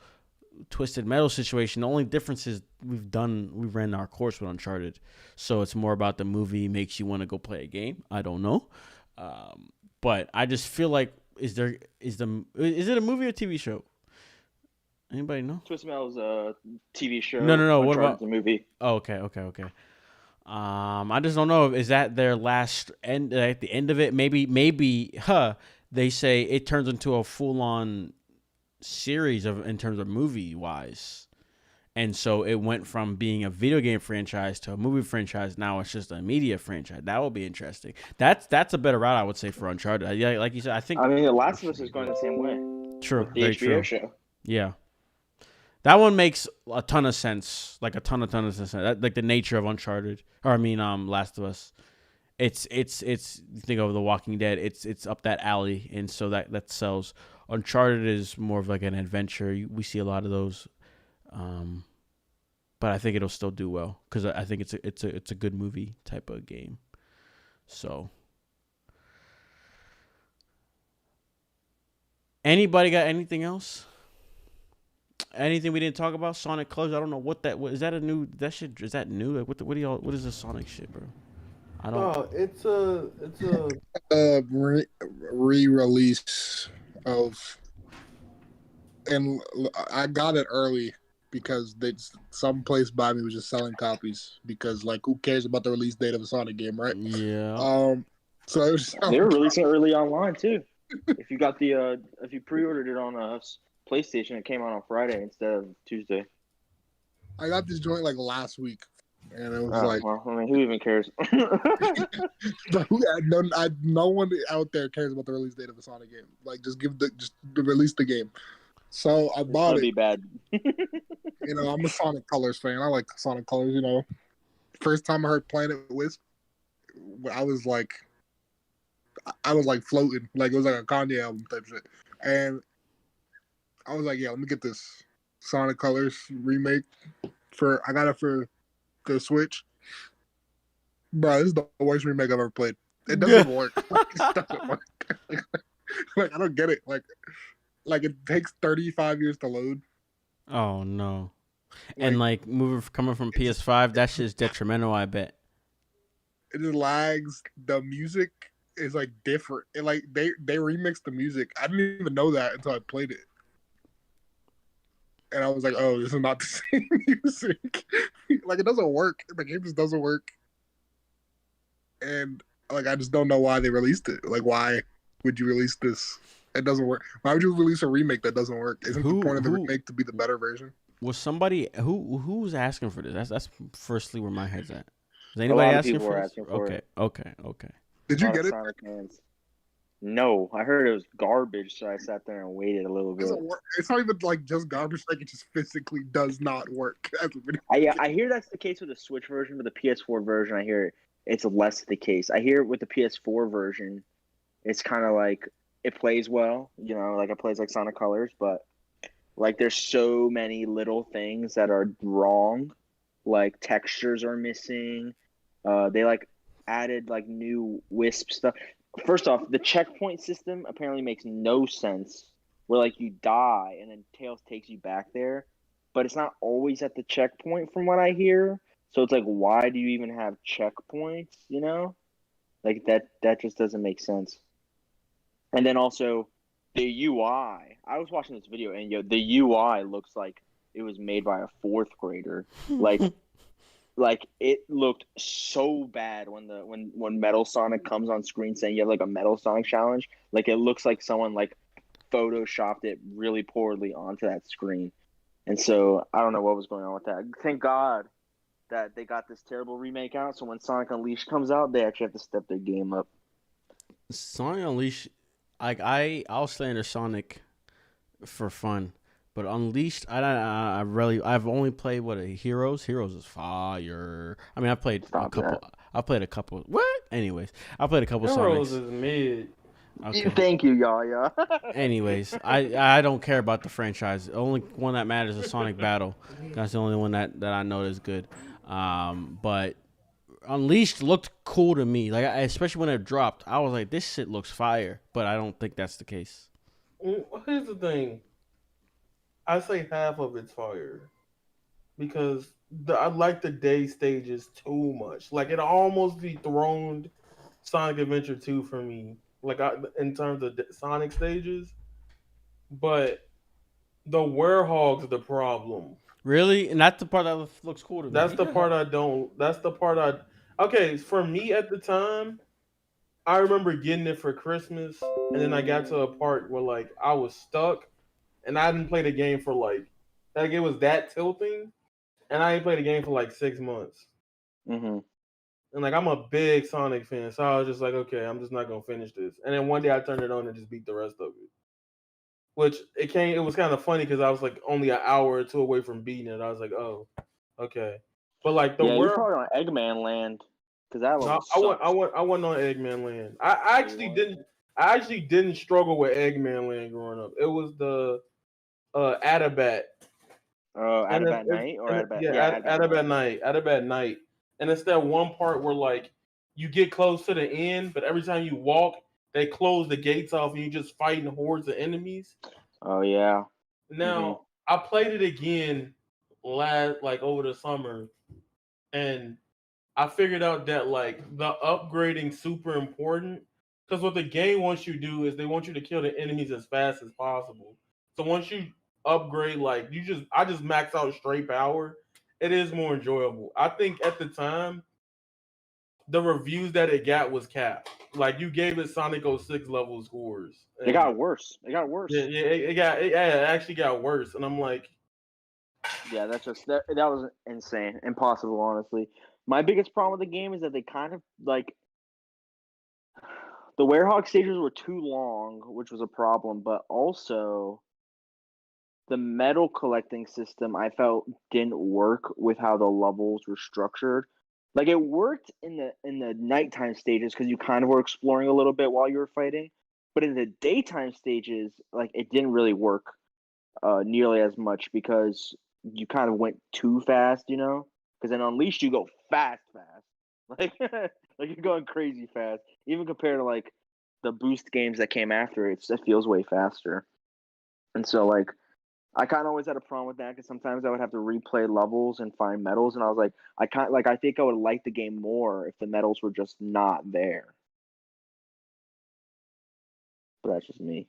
Twisted Metal situation. The only difference is we've ran our course with Uncharted, so it's more about the movie makes you want to go play a game. I don't know, but I just feel like is it a movie or TV show? Anybody know? Twisted Metal is a TV show. No. What about the movie? Oh, okay. I just don't know. Is that their last end? At the end of it, maybe. They say it turns into a full-on series in terms of movie-wise, and so it went from being a video game franchise to a movie franchise. Now it's just a media franchise. That will be interesting. That's a better route, I would say, for Uncharted. Yeah, like you said, I think. I mean, The Last of Us is going the same way. True. The Very HBO true. show. Yeah. That one makes a ton of sense, like a ton of sense. Like the nature of Uncharted, Last of Us. It's think of The Walking Dead. It's up that alley, and so that sells. Uncharted is more of like an adventure. We see a lot of those, but I think it'll still do well because I think it's a good movie type of game. So, anybody got anything else? Anything we didn't talk about? Sonic Clubs. I don't know what is that a new that shit is that new? Like what is this Sonic shit, bro? I don't it's a re-release. of, and I got it early because some place by me was just selling copies because like who cares about the release date of a Sonic game, right? Yeah. So it was They were releasing it early online too. If you got if you pre-ordered it on PlayStation, it came out on Friday instead of Tuesday. I got this joint like last week, and it was well, I mean, who even cares? no one out there cares about the release date of a Sonic game. Like, just release the game. So I bought it. Be bad. You know, I'm a Sonic Colors fan. I like Sonic Colors. You know, first time I heard Planet Wisp, I was like floating, like it was like a Kanye album type shit, and I was like, yeah, let me get this Sonic Colors remake I got it for the Switch. Bro, this is the worst remake I've ever played. It doesn't work. It doesn't work. Like I don't get it. Like it takes 35 years to load. Oh no. And like coming from PS5, that shit's detrimental, I bet. It just lags. The music is like different. It like they remixed the music. I didn't even know that until I played it. And I was like, oh, this is not the same music. Like it doesn't work. The game just doesn't work. And like I just don't know why they released it. Like why would you release this? It doesn't work. Why would you release a remake that doesn't work? Isn't the point of the remake to be the better version? Was somebody who's asking for this? That's firstly where my head's at. Is anybody asking for this? Okay. Did you get it? No, I heard it was garbage, so I sat there and waited a little bit. It's not even like just garbage; like it just physically does not work. I hear that's the case with the Switch version, but the PS4 version, I hear it's less the case. I hear with the PS4 version, it's kind of like it plays well, you know, like it plays like Sonic Colors, but like there's so many little things that are wrong, like textures are missing. They like added like new Wisp stuff. First off, the checkpoint system apparently makes no sense. Where like you die and then Tails takes you back there, but it's not always at the checkpoint from what I hear. So it's like, why do you even have checkpoints? You know, like that just doesn't make sense. And then also the UI. I was watching this video and the UI looks like it was made by a fourth grader. Like it looked so bad when Metal Sonic comes on screen saying you have like a Metal Sonic challenge. Like it looks like someone like photoshopped it really poorly onto that screen. And so I don't know what was going on with that. Thank God that they got this terrible remake out. So when Sonic Unleashed comes out, they actually have to step their game up. Sonic Unleashed, like I'll stay under Sonic for fun. But Unleashed, I've only played Heroes. Heroes is fire. I mean, I've played a couple. What? Anyways, I played a couple. Heroes Sonics. is mid. Okay. Thank you, y'all. Anyways, I don't care about the franchise. The only one that matters is Sonic Battle. That's the only one that I know is good. But Unleashed looked cool to me. Like especially when it dropped, I was like, this shit looks fire. But I don't think that's the case. Here's the thing. I say half of it's fire because I like the day stages too much. Like it almost dethroned Sonic Adventure 2 for me. Like in terms of Sonic stages, but the Werehog's the problem. Really? And that's the part that looks cool to me. That's the part I don't. That's the part I. Okay, for me at the time, I remember getting it for Christmas, and then I got to a part where like I was stuck. And I didn't play the game for like it was that tilting, and I ain't played the game for like 6 months. Mm-hmm. And like I'm a big Sonic fan, so I was just like, okay, I'm just not gonna finish this. And then one day I turned it on and just beat the rest of it. Which it was kind of funny because I was like only an hour or two away from beating it. I was like, oh, okay. But like you're probably on Eggman Land because that one. I went on Eggman Land. I actually didn't struggle with Eggman Land growing up. It was the Adabat. Adabat Night or Adabat? Yeah, Adabat Night. And it's that one part where like you get close to the end, but every time you walk, they close the gates off and you just fighting hordes of enemies. Oh yeah. Now I played it again over the summer, and I figured out that like the upgrading super important. Because what the game wants you to do is they want you to kill the enemies as fast as possible. So once you upgrade, like I just max out straight power. It is more enjoyable. I think at the time, the reviews that it got was capped. Like you gave it Sonic 06 level scores. It got worse. It got worse. Yeah, it actually got worse. And I'm like, yeah, that was insane, impossible. Honestly, my biggest problem with the game is that they kind of like the Werehog stages were too long, which was a problem. But also, the metal collecting system I felt didn't work with how the levels were structured. Like it worked in the nighttime stages because you kind of were exploring a little bit while you were fighting, but in the daytime stages, like it didn't really work nearly as much because you kind of went too fast, you know. Because in Unleashed you go fast, like like you're going crazy fast. Even compared to like the boost games that came after it, it feels way faster. And so like I kind of always had a problem with that because sometimes I would have to replay levels and find medals, and I was like, I think I would like the game more if the medals were just not there. But that's just me.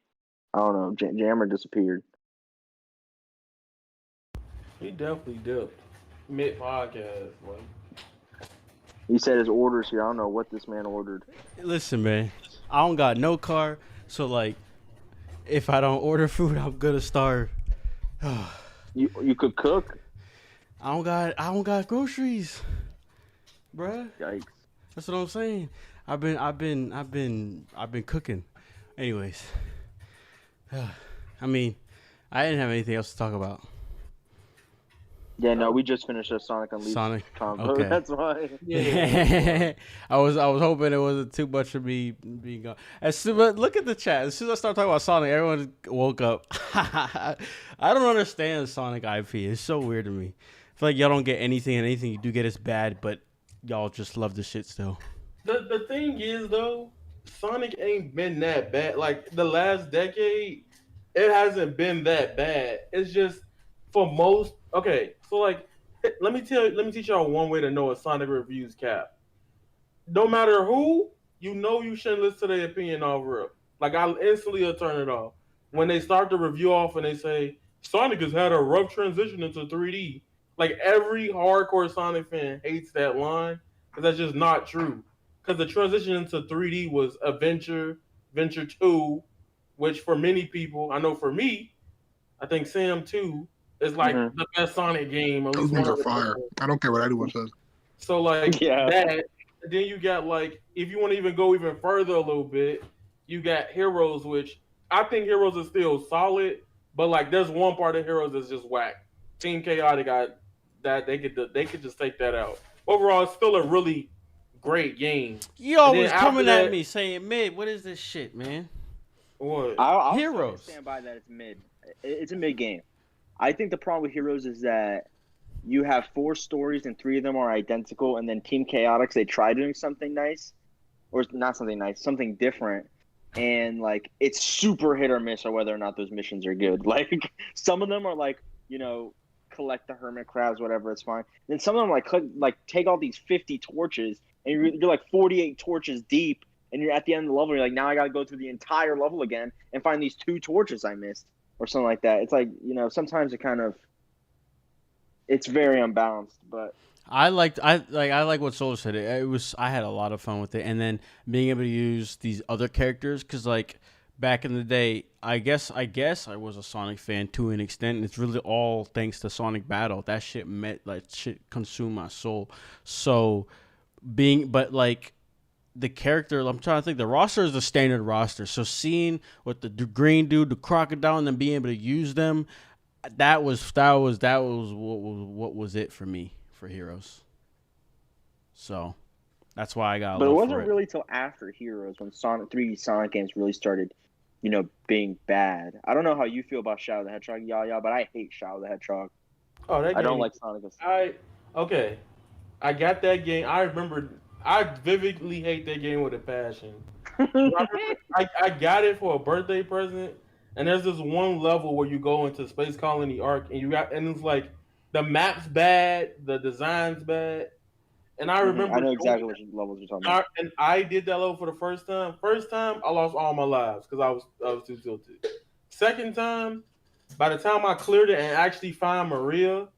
I don't know. Jammer disappeared. he definitely dipped mid podcast. Like He said his orders here. I don't know what this man ordered. Listen, man, I don't got no car, so like, if I don't order food, I'm gonna starve. You could cook. I don't got groceries, bruh. Yikes. That's what I'm saying. I've been cooking. Anyways, I mean, I didn't have anything else to talk about. Yeah, no, we just finished a Sonic Unleashed combo. Okay. That's why. yeah. I was hoping it wasn't too much of me being gone. But look at the chat. As soon as I start talking about Sonic, everyone woke up. I don't understand Sonic IP. It's so weird to me. I feel like y'all don't get anything, and anything you do get is bad, but y'all just love the shit still. The thing is though, Sonic ain't been that bad. Like the last decade, it hasn't been that bad. It's just for most. Okay, so like, let me teach y'all one way to know a Sonic review's cap. No matter who, you know you shouldn't listen to their opinion off rip. Like I instantly will turn it off when they start the review off and they say Sonic has had a rough transition into 3D. Like every hardcore Sonic fan hates that line because that's just not true. Because the transition into 3D was Adventure 2, which for many people, I know for me, I think Sam too, is like the best Sonic game. At Those least games are fire. I don't care what anyone says. So like Yeah. that. Then you got like, if you want to even go even further a little bit, you got Heroes, which I think Heroes is still solid, but like there's one part of Heroes that's just whack. Team Chaotic, that they could just take that out. Overall, it's still a really great game. You always coming at me saying mid. What is this shit, man? What? I'll Heroes. stand by that. It's mid. It's a mid game. I think the problem with Heroes is that you have 4 stories and 3 of them are identical, and then Team Chaotix, they try doing something nice, or not something nice, something different, and like it's super hit or miss on whether or not those missions are good. Like some of them are like, you know, collect the hermit crabs, whatever, it's fine. Then some of them like take all these 50 torches, and you're like 48 torches deep, and you're at the end of the level. You're like, now I got to go through the entire level again and find these 2 torches I missed, or something like that. It's like, you know, sometimes it's very unbalanced, but I like what Soul said. I had a lot of fun with it, and then being able to use these other characters because like back in the day, I guess I was a Sonic fan to an extent. And it's really all thanks to Sonic Battle. That shit consumed my soul. So but like the character, I'm trying to think. The roster is the standard roster. So seeing what the green dude, the crocodile, and then being able to use them. That was what was it for me for Heroes. So that's why I got. But it wasn't really till after Heroes when 3D Sonic games really started, you know, being bad. I don't know how you feel about Shadow the Hedgehog, y'all, but I hate Shadow the Hedgehog. Oh, that game, I don't like Sonic. Okay, I got that game. I remember. I vividly hate that game with a passion. I got it for a birthday present. And there's this one level where you go into Space Colony Arc, and it's like the map's bad, the design's bad, And I remember I know doing exactly it. what levels you're talking about. And I did that level for the first time. First time, I lost all my lives because I was too tilted. Second time, by the time I cleared it and actually found Maria,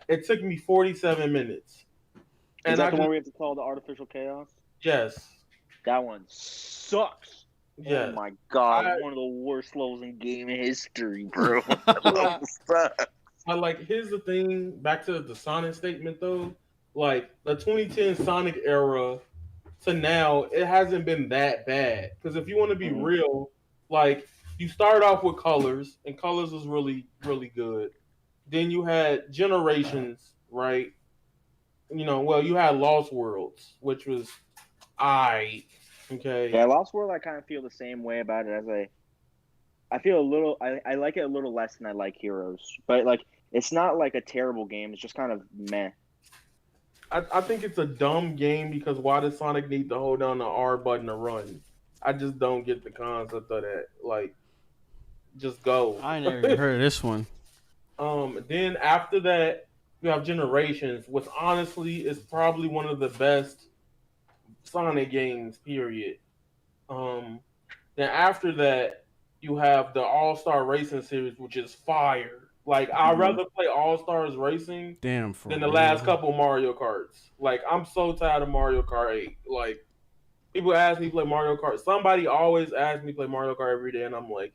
it took me 47 minutes. Is And that I the just one we have to call the artificial chaos? yes, That one sucks. yes. Oh my god, I one of the worst levels in game history, bro. That level sucks. But like, here's the thing. Back to the Sonic statement, though. Like the 2010 Sonic era to now, it hasn't been that bad. Because if you want to be Mhm. real, like you started off with Colors, and Colors was really, really good. Then you had Generations, right? Well, you had Lost Worlds, which was okay. Yeah, Lost World, I kind of feel the same way about it as I feel a little. I like it a little less than I like Heroes, but like it's not like a terrible game. It's just kind of meh. I think it's a dumb game because why does Sonic need to hold down the R button to run? I just don't get the concept of that. Like, just go. I never even heard of this one. Then after that, you have Generations, which honestly is probably one of the best Sonic games. Period. Um, then after that, you have the All Star Racing series, which is fire. Like, I'd rather play All Stars Racing Damn, for than the real. last couple Mario Karts. Like, I'm so tired of Mario Kart 8. Like, people ask me to play Mario Kart. Somebody always asks me to play Mario Kart every day, and I'm like,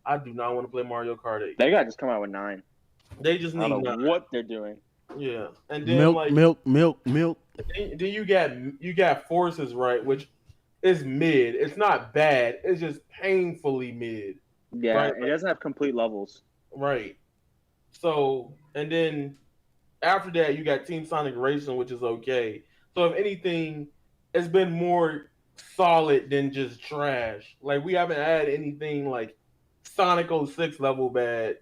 I do not want to play Mario Kart 8. They gotta just come out with 9. They just I need don't know none. what they're doing. Yeah, and then milk. then you got Forces, right, which is mid. It's not bad. It's just painfully mid. Yeah, Right, it doesn't have complete levels. right. So, and then after that, you got Team Sonic Racing, which is okay. So, if anything, it's been more solid than just trash. Like, we haven't had anything like Sonic 06 level bad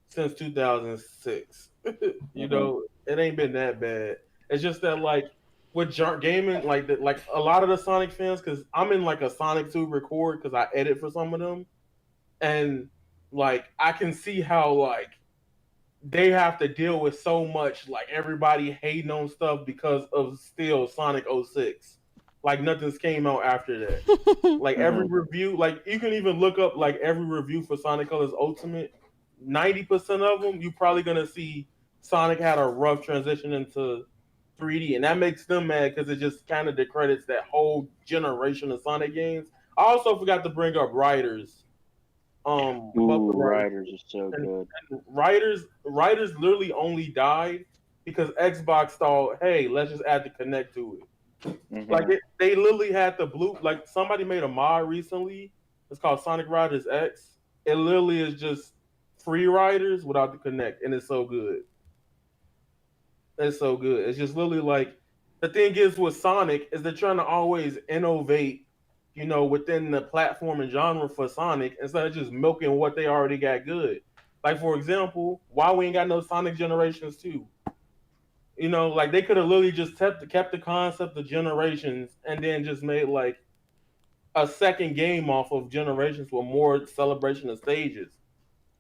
since 2006. It ain't been that bad. It's just that, like, with gaming, like a lot of the Sonic fans, because I'm in like a Sonic 2 record because I edit for some of them, and like I can see how like they have to deal with so much like everybody hating on stuff because of still Sonic 06. Like nothing's came out after that. Like every review, like you can even look up like every review for Sonic Colors Ultimate. 90% of them, you're probably gonna see Sonic had a rough transition into 3D, and that makes them mad because it just kind of discredits that whole generation of Sonic games. I also forgot to bring up Riders. Ooh, Riders are so good. And Riders literally only died because Xbox thought, hey, let's just add the Connect to it. Like they literally had the blue. Like somebody made a mod recently. It's called Sonic Riders X. It literally is just free riders without the Connect, and it's so good. It's so good. It's just literally like the thing is with Sonic is they're trying to always innovate, within the platform and genre for Sonic instead of just milking what they already got good. Like for example, why we ain't got no Sonic Generations 2? Like they could have literally just kept the concept of Generations and then just made like a second game off of Generations with more celebration of stages.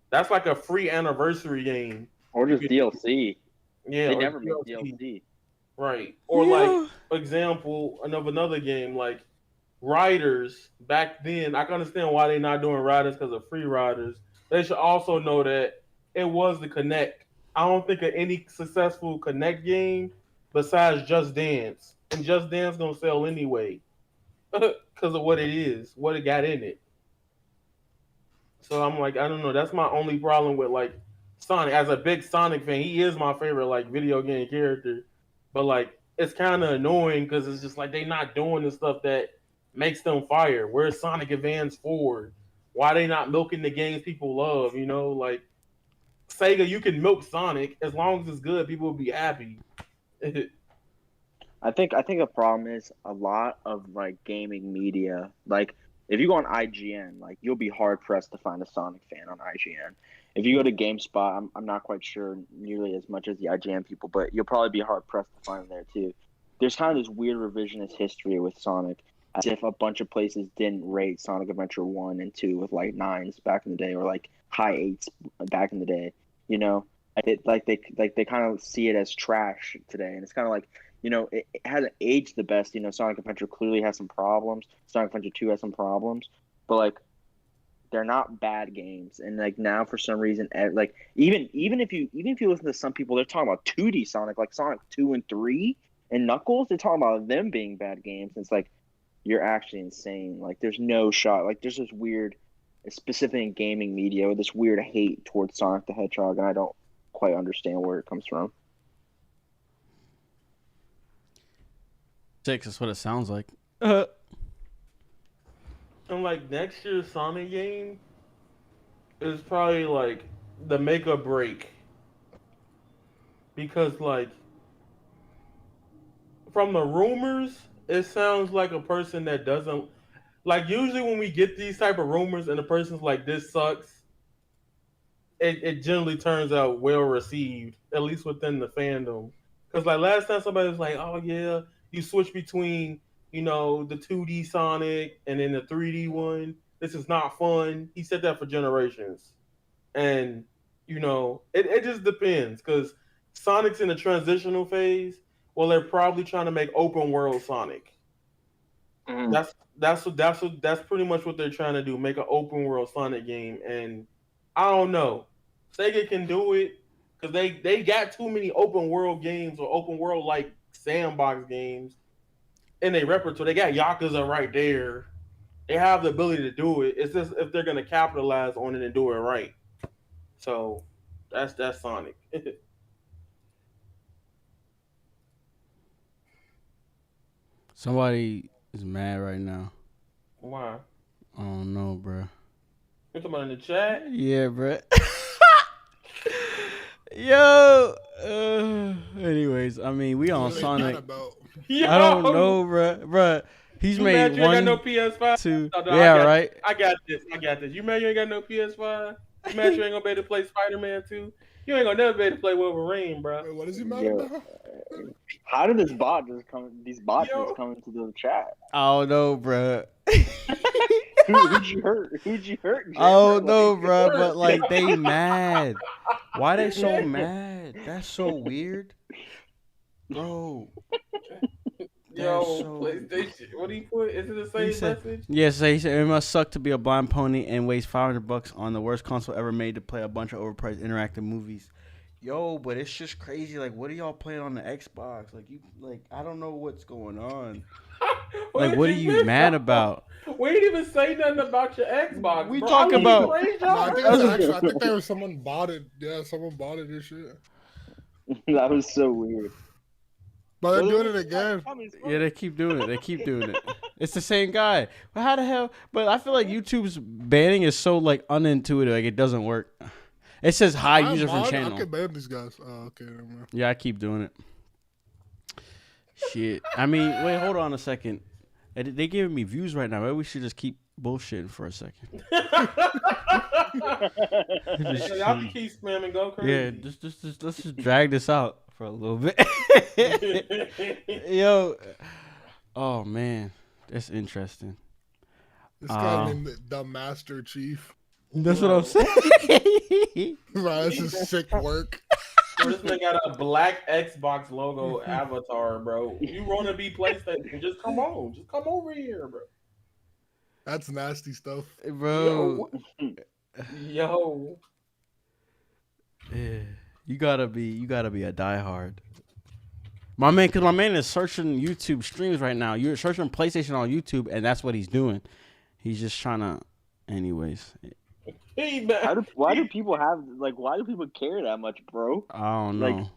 That's like a free anniversary game. Or just DLC. Yeah, They or never made DLC. DLC. Right. Or like example of another game like Riders back then. I can understand why they're not doing Riders because of free Riders. They should also know that it was the Connect. I don't think of any successful Connect game besides Just Dance. And Just Dance gonna sell anyway. Because of what it is, what it got in it. So I'm like, I don't know. That's my only problem with like Sonic. As a big Sonic fan, he is my favorite like video game character. But like, it's kind of annoying because it's just like they not doing the stuff that makes them fire. Where's Sonic Advance 4? Why they not milking the games people love? Like Sega, you can milk Sonic as long as it's good. People will be happy. I think a problem is a lot of like gaming media. Like if you go on IGN, like you'll be hard pressed to find a Sonic fan on IGN. If you go to GameSpot, I'm not quite sure nearly as much as the IGN people, but you'll probably be hard pressed to find them there too. There's kind of this weird revisionist history with Sonic, as if a bunch of places didn't rate Sonic Adventure 1 and 2 with like 9s back in the day or like high 8s back in the day. They kind of see it as trash today, and it's kind of like it hasn't aged the best. Sonic Adventure clearly has some problems. Sonic Adventure 2 has some problems, but like they're not bad games. And like now for some reason, like even if you listen to some people, they're talking about 2D Sonic, like Sonic 2 and 3 and Knuckles. They're talking about them being bad games. And it's like you're actually insane. Like there's no shot. Like there's this weird, specifically in gaming media, this weird hate towards Sonic the Hedgehog, and I don't quite understand where it comes from. 6 is what it sounds like. And like next year's Sonic game is probably like the make or break. Because like from the rumors, it sounds like a person that doesn't like usually when we get these type of rumors and the person's like this sucks, it generally turns out well received, at least within the fandom. Because like last time somebody was like, oh yeah, you switch between the 2D Sonic and then the 3D one. This is not fun. He said that for generations. And, it just depends because Sonic's in a transitional phase. Well, they're probably trying to make open world Sonic. That's pretty much what they're trying to do, make an open world Sonic game. And I don't know. Sega can do it because they got too many open world games or open world like sandbox games in their repertoire. They got Yakuza right there. They have the ability to do it. It's just if they're gonna capitalize on it and do it right. So that's Sonic. Somebody is mad right now. Why? I don't know, bro. You talking about in the chat? Yeah, bro. Yo. Anyways, I mean, we on What are they Sonic. mad about? Yo! I don't know, bro. He's You made mad you ain't got no one, PS5? 2. No, Yeah, right. I got this. You mad you ain't got no PS5? You mad you ain't gonna be able to play Spiderman 2? You ain't gonna never be able to play Wolverine, bro. Wait, what is he mad Yeah. about? How did this bot just come? These bots Yo. just come into the chat. I don't know, bro. Who'd you hurt? Who'd you hurt? I don't know, Like, bro. But like, they mad. Why they so mad? That's so weird, bro. Yo, so- PlayStation. What do you put? Is it the He same said- message? Yes, he said it must suck to be a blind pony and waste $500 on the worst console ever made to play a bunch of overpriced interactive movies. Yo, but it's just crazy. Like, what are y'all playing on the Xbox? I don't know what's going on. Like, what are you mad about? We didn't even say nothing about your Xbox. We bro. talk I mean, about- praise No, y'all. I think it's actually. I think there was someone bought it. Yeah, someone bought it. This shit. that was so weird. But they're doing it again. Yeah, they keep doing it. It's the same guy. But how the hell? But I feel like YouTube's banning is so like unintuitive. Like it doesn't work. It says hi I'm user from mod, channel. I can ban these guys. Oh, okay. Never mind. Yeah, I keep doing it. Shit. I mean, wait, hold on a second. They giving me views right now. Maybe we should just keep bullshitting for a second. Y'all can keep spamming. Go crazy. Yeah, just let's just drag this out for a little bit. Yo, oh man, that's interesting. This guy named the Master Chief. That's what I'm saying. Bro, this is sick work. Bro, this man got a black Xbox logo avatar, bro. You want to be PlayStation? Just come on. Just come over here, bro. That's nasty stuff. Bro. Yo. Yeah, you gotta be a diehard. My man is searching YouTube streams right now. You're searching PlayStation on YouTube, and that's what he's doing. He's just trying to, anyways. Why do people care that much, bro? I don't know.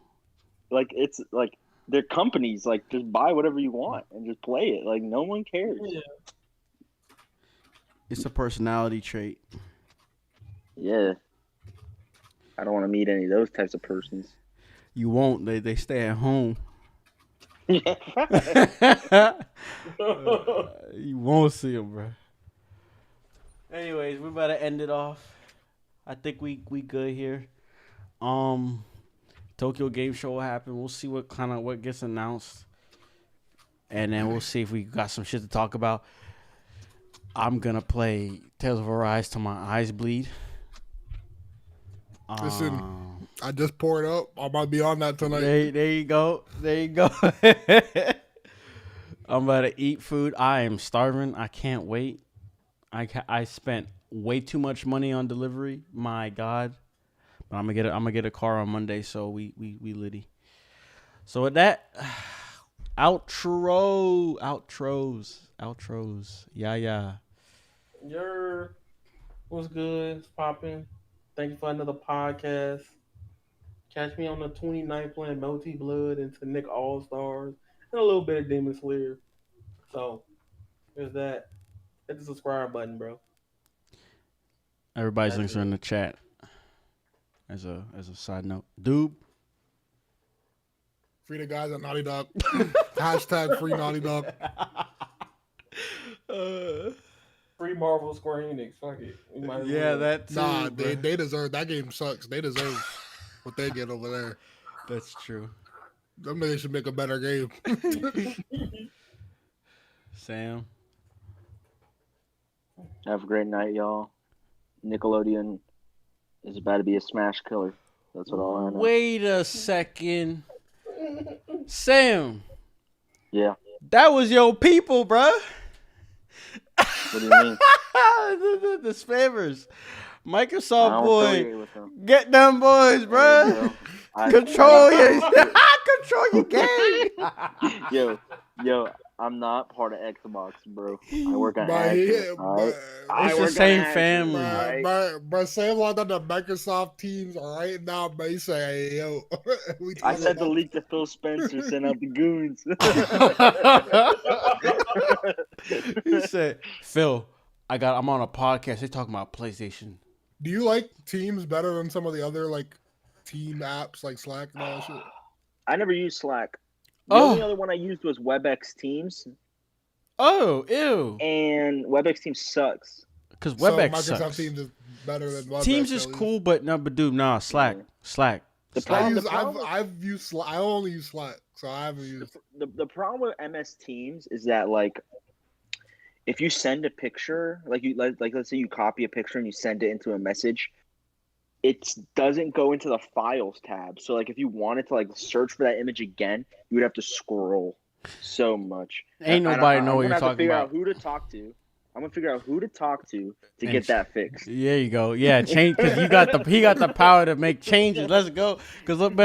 Like it's like they're companies. Like just buy whatever you want and just play it. Like no one cares. Yeah. It's a personality trait. Yeah. I don't want to meet any of those types of persons. You won't. They stay at home. You won't see them, bro. Anyways, we're about to end it off. I think we good here. Tokyo Game Show will happen. We'll see what gets announced, and then we'll see if we got some shit to talk about. I'm gonna play Tales of Arise till my eyes bleed. Listen, I just poured up. I might be on that tonight. There you go. There you go. I'm about to eat food. I am starving. I can't wait. I spent way too much money on delivery. My God. But I'm gonna get a car on Monday, so we litty. So with that, outros. Yeah. What's good? It's popping. Thank you for another podcast. Catch me on the 29th playing Melty Blood into Nick All Stars and a little bit of Demon Slayer. So there's that. Hit the subscribe button, bro. Everybody's links are in the chat. As a side note, dude. Free the guys at Naughty Dog. Hashtag free Naughty Dog. Free Marvel Square Enix. Fuck it. Yeah, that too. Nah, they deserve that game sucks. They deserve what they get over there. That's true. Them niggas should make a better game. Sam. Have a great night, y'all. Nickelodeon is about to be a smash killer. That's what all I know. Wait a second. Sam. Yeah. That was your people, bruh. What do you mean? the spammers. Microsoft boy. Get them boys, bruh. Control your game. Yo, I'm not part of Xbox, bro. I work on It's the same family. But Sam logged on the Microsoft Teams right now, but he say, hey, yo. I said the leak to Phil Spencer, sent out the goons. He said, Phil, I'm on a podcast. They talking about PlayStation. Do you like Teams better than some of the other like team apps like Slack and all that shit? I never used Slack. The only other one I used was WebEx Teams. Oh, ew. And WebEx Teams sucks. Because WebEx Microsoft sucks. Teams is better than WebEx. Teams is cool, but Slack. Slack. The problem, I've used Slack. I only use Slack, so I haven't used. The problem with MS Teams is that like, if you send a picture, like let's say you copy a picture and you send it into a message, it doesn't go into the files tab. So like if you wanted to like search for that image again, you would have to scroll so much. Ain't nobody know what you're talking figure about. Out who to talk to. I'm gonna figure out who to talk to get that fixed. There you go. Yeah, change because he got the power to make changes. Let's go. Because like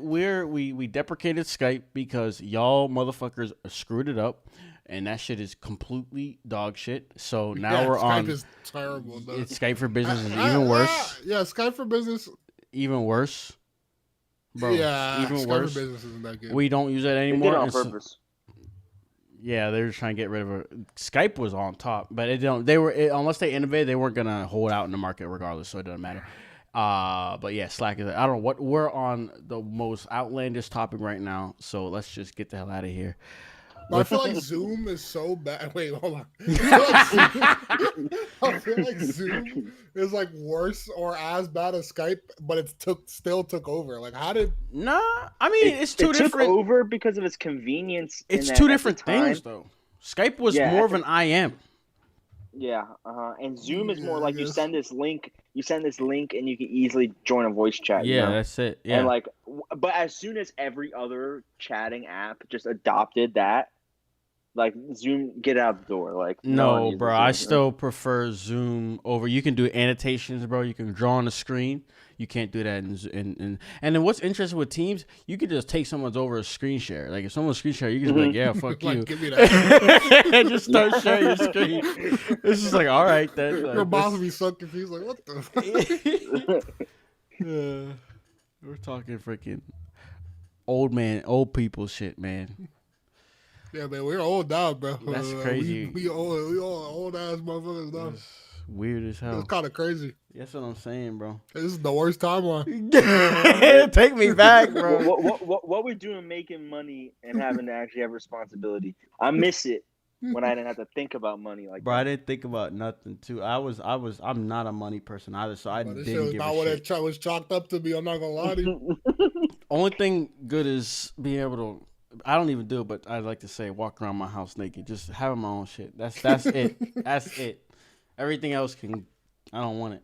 we deprecated Skype because y'all motherfuckers screwed it up. And that shit is completely dog shit. So now we're Skype on. Skype is terrible. Though. It's Skype for Business is even worse. Yeah, Skype for Business. Even worse. Bro, yeah, even Skype worse. For Business isn't that good. We don't use that anymore. They did it on purpose. Yeah, they're just trying to get rid of it. Skype was on top, but unless they innovated, they weren't gonna hold out in the market regardless. So it doesn't matter. But yeah, Slack is. I don't know what we're on the most outlandish topic right now. So let's just get the hell out of here. I feel like Zoom is so bad. Wait, hold on. I feel like Zoom is like worse or as bad as Skype, but it still took over. Like, how did? Nah, I mean it's two different. Took over because of its convenience. It's two different things though. Skype was more of an IM. Yeah, and Zoom is more like you send this link, and you can easily join a voice chat. Yeah, you know? That's it. Yeah, and like, but as soon as every other chatting app just adopted that. Like Zoom, get out the door. Like no, bro. I still prefer Zoom over. You can do annotations, bro. You can draw on the screen. You can't do that and then what's interesting with Teams, you could just take someone's over a screen share. Like if someone's screen share, you can just be like, yeah, fuck like, you. Give me that. And just start sharing your screen. It's just like, all right, then. Your boss will be so confused. Like, what the? We're talking freaking old people shit, man. Yeah, man, we're old now, bro. That's crazy. We old ass motherfuckers now. That's weird as hell. It's kind of crazy. That's what I'm saying, bro. This is the worst timeline. Take me back, bro. What we're doing, making money and having to actually have responsibility. I miss it when I didn't have to think about money like bro, that. I didn't think about nothing too. I'm not a money person either, so I didn't give a shit. Not what it was chalked up to be. I'm not gonna lie to you. Only thing good is being able to. I don't even do it, but I like to say walk around my house naked, just having my own shit. That's it. That's it. Everything else I don't want it.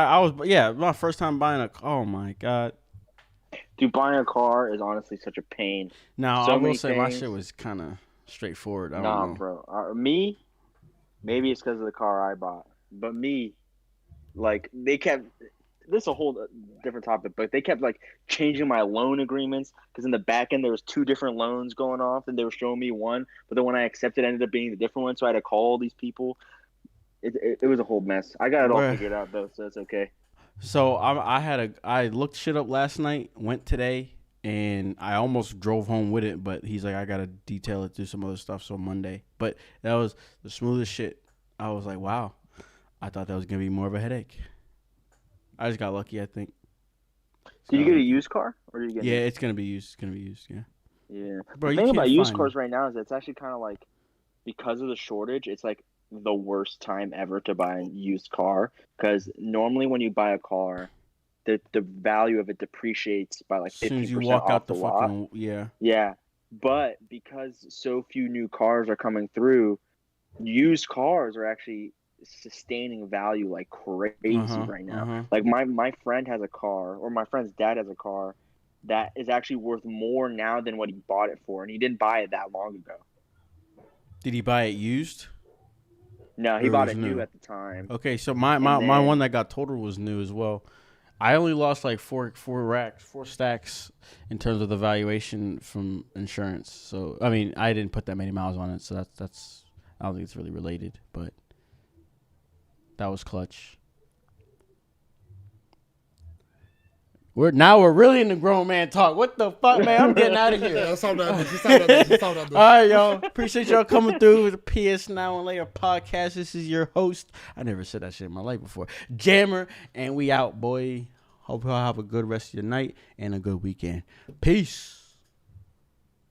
I was my first time buying a. Oh my god. Dude, buying a car is honestly such a pain. Now So I will many say my things. shit was kind of straightforward. I don't Nah, know. bro. Me, maybe it's because of the car I bought, but me, like they kept. This is a whole different topic, but they kept like changing my loan agreements because in the back end there was two different loans going off, and they were showing me one, but then when I accepted, it ended up being the different one. So I had to call all these people. It was a whole mess. I got it all Bruh. figured out though, so it's okay. So I looked shit up last night, went today, and I almost drove home with it, but he's like, I gotta detail it, do some other stuff, so Monday. But that was the smoothest shit. I was like, wow, I thought that was gonna be more of a headache. I just got lucky, I think. Did you get a used car, or did you get? Yeah, it's gonna be used. It's gonna be used. Yeah. Yeah. Bro, The you thing can't about used find cars right now is it's actually kind of like because of the shortage, it's like the worst time ever to buy a used car because normally when you buy a car, the value of it depreciates by like as soon as you 15% walk off out the the lot. fucking Yeah, but because so few new cars are coming through, used cars are actually sustaining value like crazy right now. Like my friend has a car, or my friend's dad has a car that is actually worth more now than what he bought it for, and he didn't buy it that long ago. Did he buy it used? No, he Or it bought was it new new? at the time. Okay, so my then- one that got totaled was new as well. I only lost like four stacks in terms of the valuation from insurance. So I mean, I didn't put that many miles on it, so that's I don't think it's really related, but that was clutch. We're really in the grown man talk. What the fuck, man? I'm getting out of here. Let's talk about this. All right, y'all. Appreciate y'all coming through with the PSNL and Later podcast. This is your host. I never said that shit in my life before. Jammer, and we out, boy. Hope y'all have a good rest of your night and a good weekend. Peace.